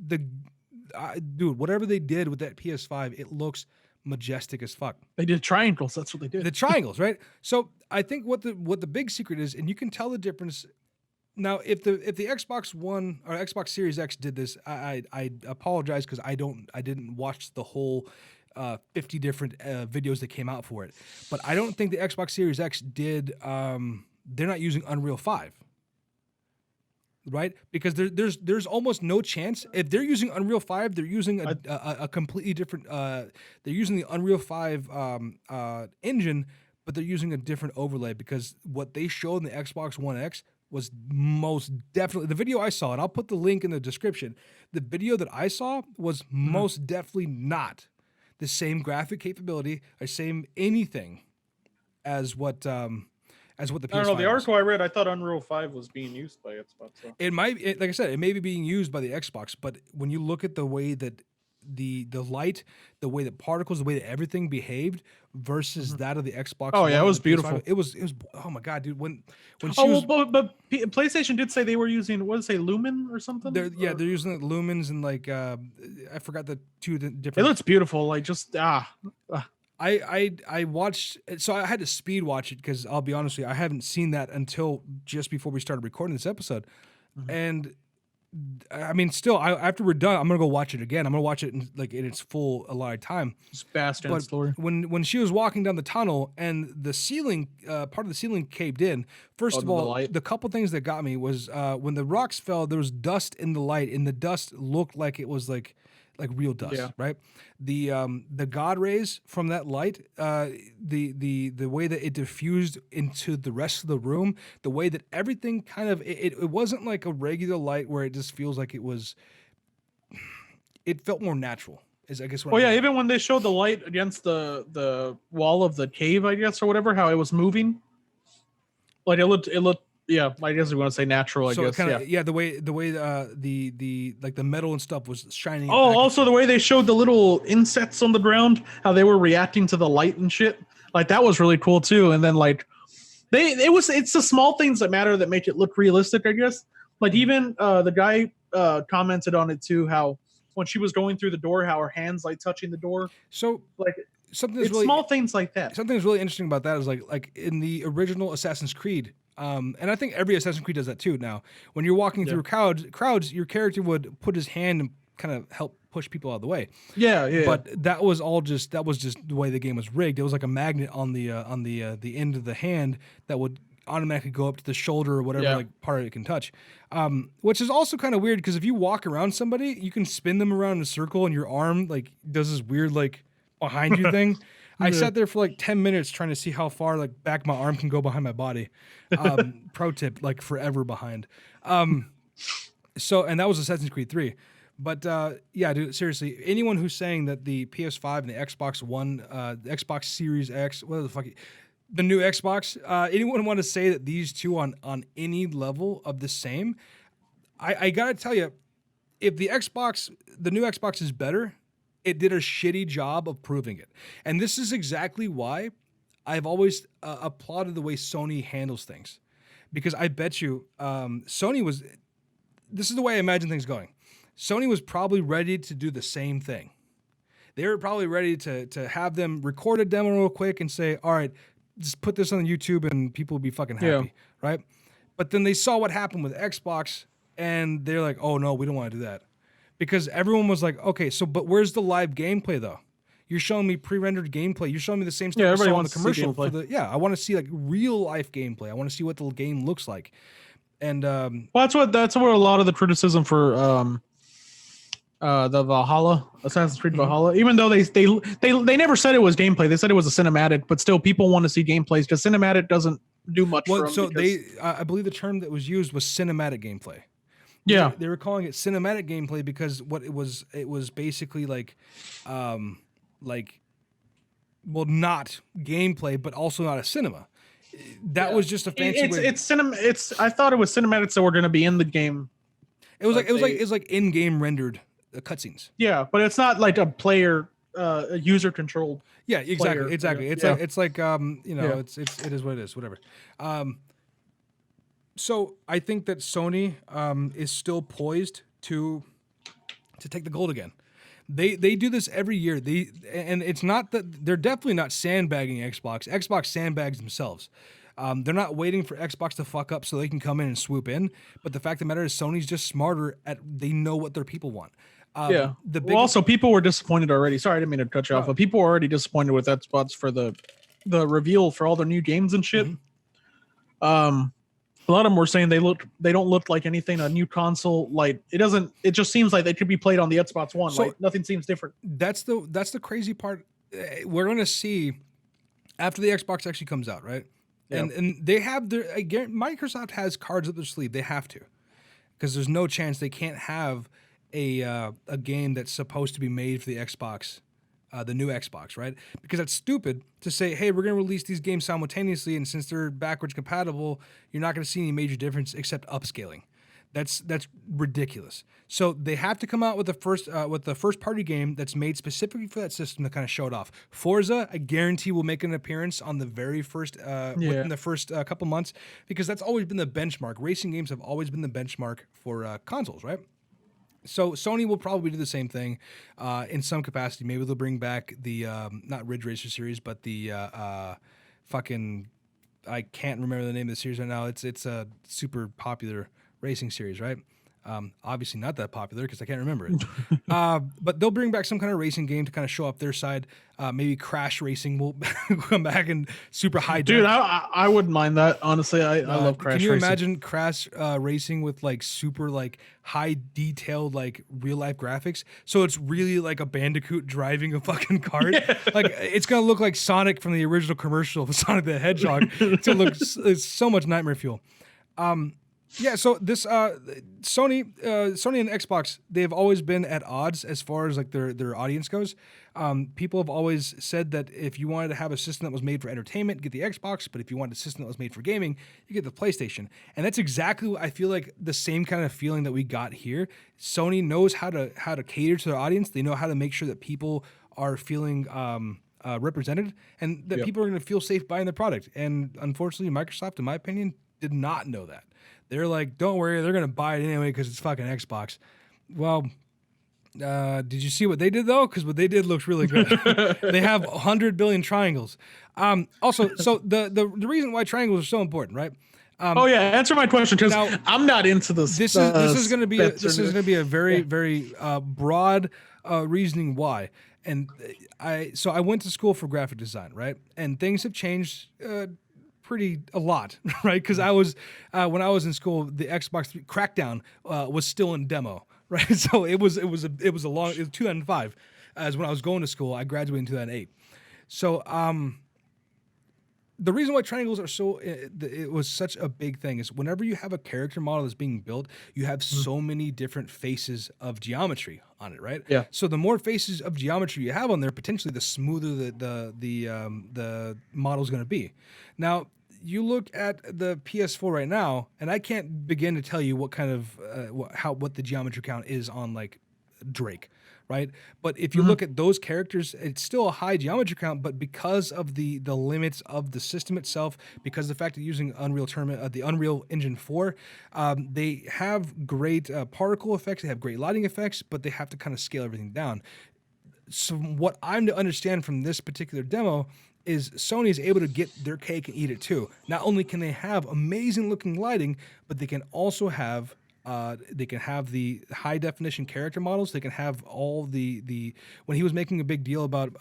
Dude, whatever they did with that PS5, it looks majestic as fuck. They did triangles. That's what they did. The triangles, right? So I think what the big secret is, and you can tell the difference. Now, if the Xbox One or Xbox Series X did this, I apologize because I didn't watch the whole 50 different videos that came out for it. But I don't think the Xbox Series X did. They're not using Unreal 5. Right, because there's almost no chance if they're using Unreal 5, they're using a completely different. They're using the Unreal 5 engine, but they're using a different overlay because what they showed in the Xbox One X was most definitely the video I saw, and I'll put the link in the description. The video that I saw was most definitely not the same graphic capability or same anything as what the PS5 I don't know. The article I read, I thought Unreal 5 was being used by Xbox. So. It might, like I said, it may be being used by the Xbox, but when you look at the way that the light, the way that particles, the way that everything behaved versus that of the Xbox. Oh yeah, it was PS5, beautiful. It was. Oh my God, dude. When she was, but PlayStation did say they were using, what did it say, Lumen or something? they're using like lumens and like I forgot the two different. It looks beautiful. Like just I watched, so I had to speed watch it because I'll be honest with you, I haven't seen that until just before we started recording this episode. And I mean, still, after we're done, I'm gonna go watch it again. I'm gonna watch it in its full allotted time. Just fast and slower. When she was walking down the tunnel and the ceiling, part of the ceiling caved in. First of all, the couple things that got me was when the rocks fell, there was dust in the light, and the dust looked like it was like like real dust, Yeah. right? The God rays from that light, the way that it diffused into the rest of the room, the way that everything kind of it wasn't like a regular light where it just feels like it felt more natural. Is I guess what Oh I'm yeah, getting at. even when they showed the light against the wall of the cave, I guess, or whatever, how it was moving, like it looked. Yeah, I guess we want to say natural. I So it guess. kind Yeah. of the way the like the metal and stuff was shining it Oh, back. also the way they showed the little insects on the ground, how they were reacting to the light and shit. Like that was really cool too. And then like it's the small things that matter that make it look realistic, I guess. Like even the guy commented on it too, how when she was going through the door, how her hands like touching the door. So Like something that's it's really small things like that. something that's really interesting about that is like in the original Assassin's Creed, and I think every Assassin's Creed does that too. Now, when you're walking Yeah. through crowds, your character would put his hand and kind of help push people out of the way. Yeah, yeah. But that was just the way the game was rigged. It was like a magnet on the end of the hand that would automatically go up to the shoulder or whatever Yeah. like part it can touch. Which is also kind of weird because if you walk around somebody, you can spin them around in a circle and your arm like does this weird like behind you thing. I sat there for like 10 minutes trying to see how far like back my arm can go behind my body. Pro tip, like forever behind. So, and that was Assassin's Creed 3. But yeah, dude, seriously, anyone who's saying that the PS5 and the Xbox One, the Xbox Series X, what the fuck, the new Xbox, anyone want to say that these two on any level of the same? I gotta tell you, if the new Xbox is better, it did a shitty job of proving it. And this is exactly why I've always applauded the way Sony handles things. Because I bet you Sony was, this is the way I imagine things going. Sony was probably ready to do the same thing. They were probably ready to have them record a demo real quick and say, all right, just put this on YouTube and people will be fucking happy, right? But then they saw what happened with Xbox and they're like, oh no, we don't want to do that. Because everyone was like, okay, so but where's the live gameplay though? You're showing me pre-rendered gameplay. You're showing me the same stuff I everybody saw in the wants to see commercial for gameplay. I want to see like real life gameplay. I want to see what the game looks like. And Well, that's what a lot of the criticism for the Valhalla, Assassin's Creed Valhalla. Even though they never said it was gameplay, they said it was a cinematic, but still people want to see gameplays because cinematic doesn't do much for them. so I believe the term that was used was cinematic gameplay. Yeah, They were calling it cinematic gameplay because what it was basically like not gameplay, but also not a cinema. That was just a fancy way. It's I thought it was cinematics that were going to be in the game. It was like in-game rendered cutscenes. Yeah, but it's not like a player, user controlled. Yeah, exactly, player. exactly. It's Yeah. like Yeah. it is what it is, whatever. So I think that Sony is still poised to take the gold again. They do this every year. And it's not that they're definitely not sandbagging Xbox. Xbox sandbags themselves. They're not waiting for Xbox to fuck up so they can come in and swoop in. But the fact of the matter is, Sony's just smarter they know what their people want. Also, people were disappointed already. Sorry, I didn't mean to cut you off, but people were already disappointed with Xbox for the reveal for all their new games and shit. Mm-hmm. A lot of them were saying they don't look like anything a new console. Like it just seems like they could be played on the Xbox One. So, like nothing seems different. That's the crazy part. We're gonna see after the Xbox actually comes out, right? Yeah. And they have again, Microsoft has cards up their sleeve. They have to, because there's no chance they can't have a game that's supposed to be made for the Xbox, the new Xbox, right? Because that's stupid to say, hey, we're going to release these games simultaneously, and since they're backwards compatible, you're not going to see any major difference except upscaling. That's ridiculous. So they have to come out with the first party game that's made specifically for that system to kind of show it off. Forza, I guarantee, will make an appearance on the very first within the first couple months, because that's always been the benchmark. Racing games have always been the benchmark for consoles, right? So Sony will probably do the same thing in some capacity. Maybe they'll bring back the not Ridge Racer series, but the fucking, I can't remember the name of the series right now. It's a super popular racing series, right? Obviously not that popular because I can't remember it. But they'll bring back some kind of racing game to kind of show up their side. Maybe Crash Racing will come back and super high. Dude, I wouldn't mind that. Honestly, I love Crash Racing. Can you Racing. imagine Crash Racing with like super like high detailed like real life graphics? So it's really like a Bandicoot driving a fucking cart. Yeah. Like it's gonna look like Sonic from the original commercial of Sonic the Hedgehog. It's so much nightmare fuel. Yeah, so this Sony and Xbox, they've always been at odds as far as like their audience goes. People have always said that if you wanted to have a system that was made for entertainment, get the Xbox, but if you wanted a system that was made for gaming, you get the PlayStation. And that's exactly what I feel like the same kind of feeling that we got here. Sony knows how to cater to their audience. They know how to make sure that people are feeling represented and that people are going to feel safe buying the product. And unfortunately, Microsoft, in my opinion, did not know that. They're like, don't worry, they're going to buy it anyway because it's fucking Xbox. Well, did you see what they did, though? Because what they did looks really good. They have 100 billion triangles. Also, so the reason why triangles are so important, right? Answer my question, because I'm not into this. This is going to be a very very broad reasoning why. And I went to school for graphic design, right? And things have changed a lot, right? Because I was when I was in school, the Xbox 3 Crackdown was still in demo, right? So it was 2005 as when I was going to school. I graduated in 2008. So the reason why triangles are so it was such a big thing is whenever you have a character model that's being built, you have so many different faces of geometry on it, right? Yeah. So the more faces of geometry you have on there, potentially the smoother the model is going to be. Now you look at the PS4 right now, and I can't begin to tell you what kind of what the geometry count is on like Drake. Right, but if you look at those characters, it's still a high geometry count. But because of the limits of the system itself, because of the fact that using Unreal Tournament, the Unreal Engine 4, they have great particle effects, they have great lighting effects, but they have to kind of scale everything down. So what I'm to understand from this particular demo is Sony is able to get their cake and eat it too. Not only can they have amazing looking lighting, but they can also have the high definition character models. They can have all the when he was making a big deal about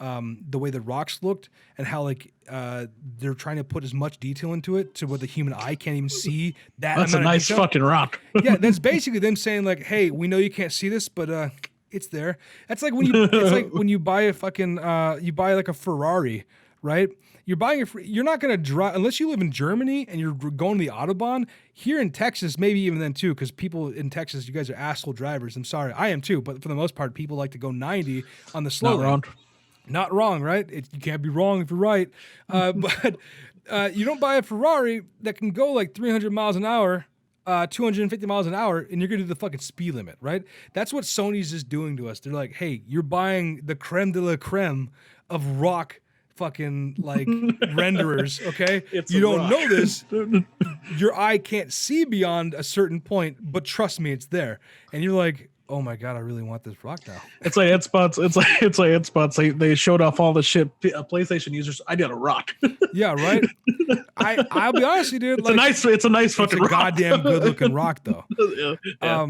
the way the rocks looked and how like they're trying to put as much detail into it to where the human eye can't even see that. That's a nice fucking rock. Yeah, that's basically them saying like, hey, we know you can't see this, but it's there. That's like when you buy a fucking you buy like a Ferrari, right? You're buying you're not going to drive unless you live in Germany and you're going to the Autobahn. Here in Texas, maybe even then too, because people in Texas, you guys are asshole drivers. I'm sorry, I am too, but for the most part, people like to go 90 on the slow lane. Not wrong, right? You can't be wrong if you're right. But you don't buy a Ferrari that can go like 300 miles an hour, 250 miles an hour, and you're going to do the fucking speed limit, right? That's what Sony's just doing to us. They're like, hey, you're buying the creme de la creme of rock fucking like renderers, okay? You don't know this. Your eye can't see beyond a certain point, but trust me, it's there. And you're like, oh my god, I really want this rock now. It's like Xbox. It's like Xbox. They showed off all the shit. PlayStation users. I got a rock. Yeah, right. I'll be honest with you, dude. It's a nice fucking rock. Goddamn good looking rock though. Yeah.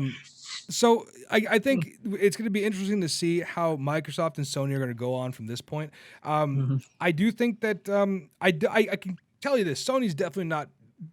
So I think it's going to be interesting to see how Microsoft and Sony are going to go on from this point. I do think that I can tell you this: Sony's definitely not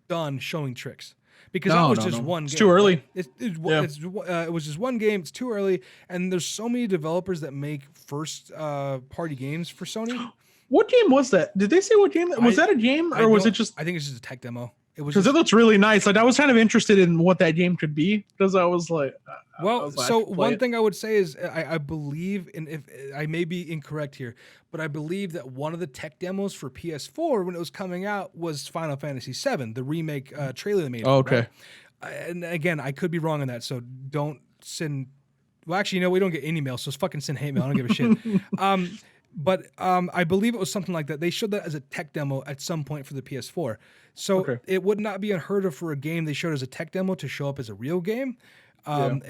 done showing tricks because that was just one game. It's too early. It was just one game. It's too early, and there's so many developers that make first party games for Sony. What game was that? Did they say what game? Was that a game or was it just? I think it's just a tech demo. Because it looks really nice. Like I was kind of interested in what that game could be because I was like, one thing I would say is I believe, and if I may be incorrect here, but I believe that one of the tech demos for PS4 when it was coming out was Final Fantasy VII, the remake trailer they made. Oh, okay. Right? And again, I could be wrong on that, so don't send. Well, actually, we don't get any mail, so fucking send hate mail. I don't give a shit. But I believe it was something like that. They showed that as a tech demo at some point for the PS4. So it would not be unheard of for a game they showed as a tech demo to show up as a real game. And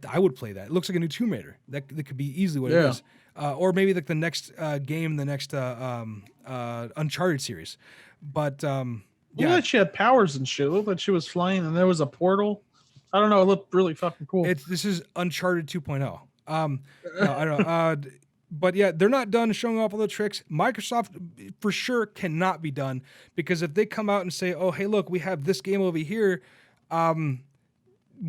I would play that. It looks like a new Tomb Raider. That could be easily what it is. Or maybe like the next game, the next Uncharted series. But looked like she had powers and shit. It looked like she was flying and there was a portal. I don't know. It looked really fucking cool. This is Uncharted 2.0. No, I don't know. But yeah, they're not done showing off all the tricks. Microsoft for sure cannot be done, because if they come out and say, "Oh, hey, look, we have this game over here,"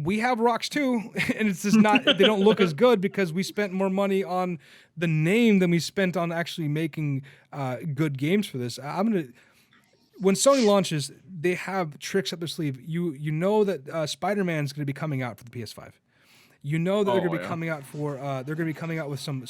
we have rocks too, and it's just not. They don't look as good because we spent more money on the name than we spent on actually making good games for this. When Sony launches, they have tricks up their sleeve. You know that Spider-Man's going to be coming out for the PS5. You know that they're going to be coming out for. They're going to be coming out with some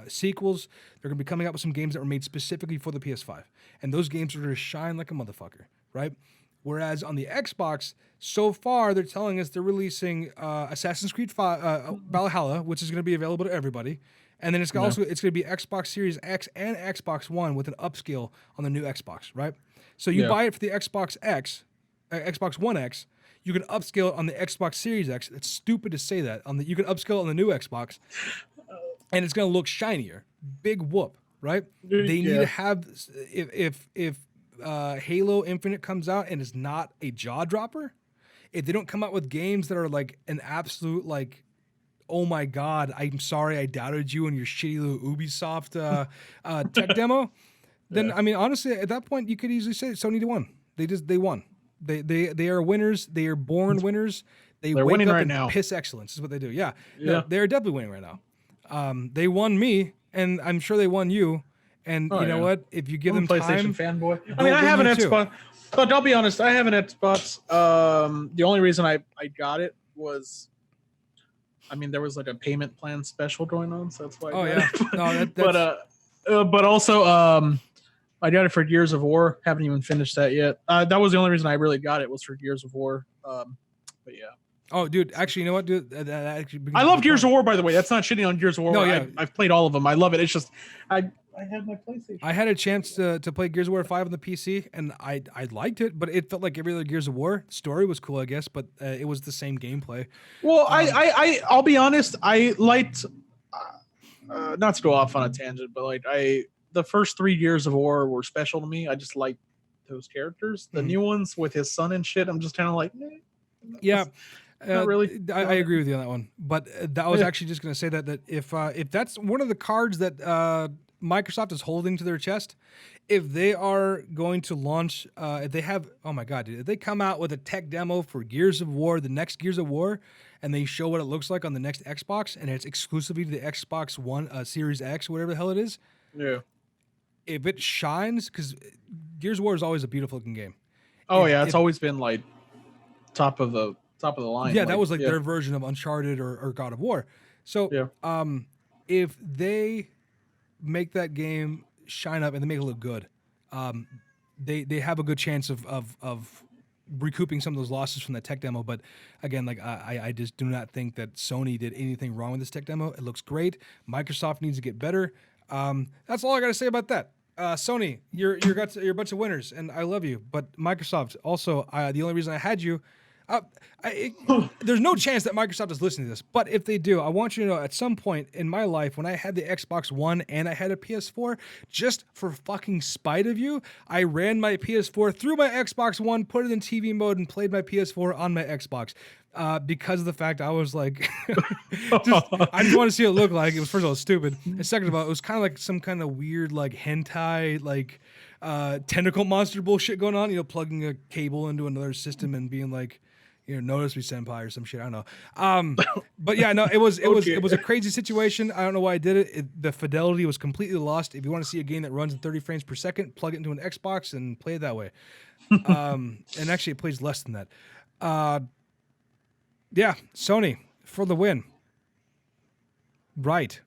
sequels. They're going to be coming out with some games that were made specifically for the PS5, and those games are going to shine like a motherfucker, right? Whereas on the Xbox, so far they're telling us they're releasing Assassin's Creed Valhalla, which is going to be available to everybody, and then it's going to be Xbox Series X and Xbox One with an upscale on the new Xbox, right? So you buy it for the Xbox X, Xbox One X. You can upscale it on the Xbox Series X. It's stupid to say that. You can upscale it on the new Xbox, and it's going to look shinier. Big whoop, right? They need to have if Halo Infinite comes out and is not a jaw dropper, if they don't come out with games that are like an absolute like, oh my god, I'm sorry I doubted you and your shitty little Ubisoft tech demo, then I mean honestly at that point you could easily say Sony won. They won. They are winners. They are born winners. They're wake winning up right and now. Piss excellence is what they do. Yeah. They're definitely winning right now. They won me, and I'm sure they won you. And you know what? If you give them PlayStation time, fanboy. I mean, I have an Xbox, but I'll be honest. I have an Xbox. The only reason I got it was, I mean, there was like a payment plan special going on, so that's why. But also, I got it for Gears of War. Haven't even finished that yet. That was the only reason I really got it was for Gears of War. But yeah. Oh, dude! Actually, you know what, dude? I love Gears of War. By the way, that's not shitting on Gears of War. No, yeah. I've played all of them. I love it. It's just I had my PlayStation. I had a chance to play Gears of War 5 on the PC, and I liked it, but it felt like every other Gears of War. The story was cool, I guess, but it was the same gameplay. Well, I'll be honest. I liked, not to go off on a tangent, but like the first 3 Gears of War were special to me. I just liked those characters. The new ones with his son and shit, I'm just kind of like, yeah. Not really. I agree with you on that one, but I was actually just going to say that if that's one of the cards that Microsoft is holding to their chest, if they are going to launch, if they have, oh my god, dude, if they come out with a tech demo for Gears of War, the next Gears of War, and they show what it looks like on the next Xbox, and it's exclusively to the Xbox One, Series X, whatever the hell it is. Yeah. If it shines, because Gears of War is always a beautiful looking game. Oh yeah, it's always been like top of the line. Yeah, that was like their version of Uncharted or God of War. So if they make that game shine up and they make it look good, they have a good chance of recouping some of those losses from the tech demo. But again, like I just do not think that Sony did anything wrong with this tech demo. It looks great. Microsoft needs to get better. That's all I got to say about that. Sony, you're a bunch of winners, and I love you. But Microsoft, also, the only reason I had you, there's no chance that Microsoft is listening to this. But if they do, I want you to know, at some point in my life, when I had the Xbox One and I had a PS4, just for fucking spite of you, I ran my PS4 through my Xbox One, put it in TV mode, and played my PS4 on my Xbox. Because of the fact I was like, I just want to see what it looked like. It was, first of all, stupid. And second of all, it was kind of like some kind of weird, like, hentai, like, tentacle monster bullshit going on, plugging a cable into another system and being like, notice me senpai or some shit. I don't know. But yeah, no, it was a crazy situation. I don't know why I did it. The fidelity was completely lost. If you want to see a game that runs in 30 frames per second, plug it into an Xbox and play it that way. And actually, it plays less than that. Yeah, Sony for the win. Right.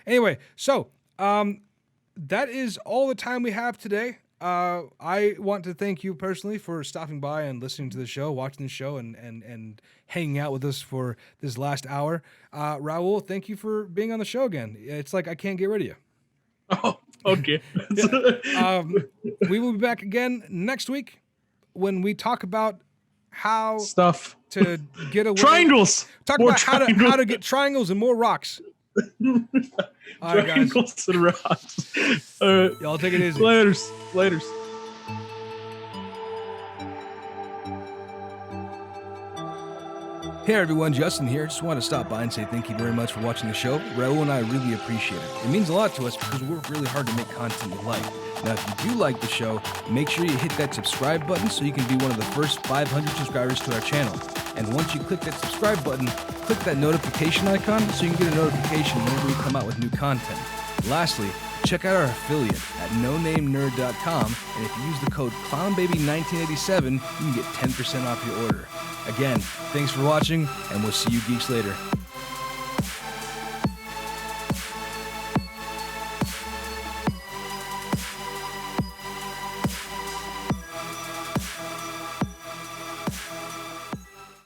Anyway, so that is all the time we have today. I want to thank you personally for stopping by and listening to the show, watching the show, and hanging out with us for this last hour. Raul, thank you for being on the show again. It's like I can't get rid of you. Oh, okay. We will be back again next week when we talk about how stuff to get away. Triangles. Talk about how to get triangles and more rocks. All right, guys. Triangles and rocks. All right. Y'all take it easy. Laters. Hey everyone, Justin here. Just want to stop by and say thank you very much for watching the show. Raul and I really appreciate it. It means a lot to us because we work really hard to make content you like. Now, if you do like the show, make sure you hit that subscribe button so you can be one of the first 500 subscribers to our channel. And once you click that subscribe button, click that notification icon so you can get a notification whenever we come out with new content. Lastly, check out our affiliate at NoNameNerd.com, and if you use the code ClownBaby1987, you can get 10% off your order. Again, thanks for watching, and we'll see you geeks later.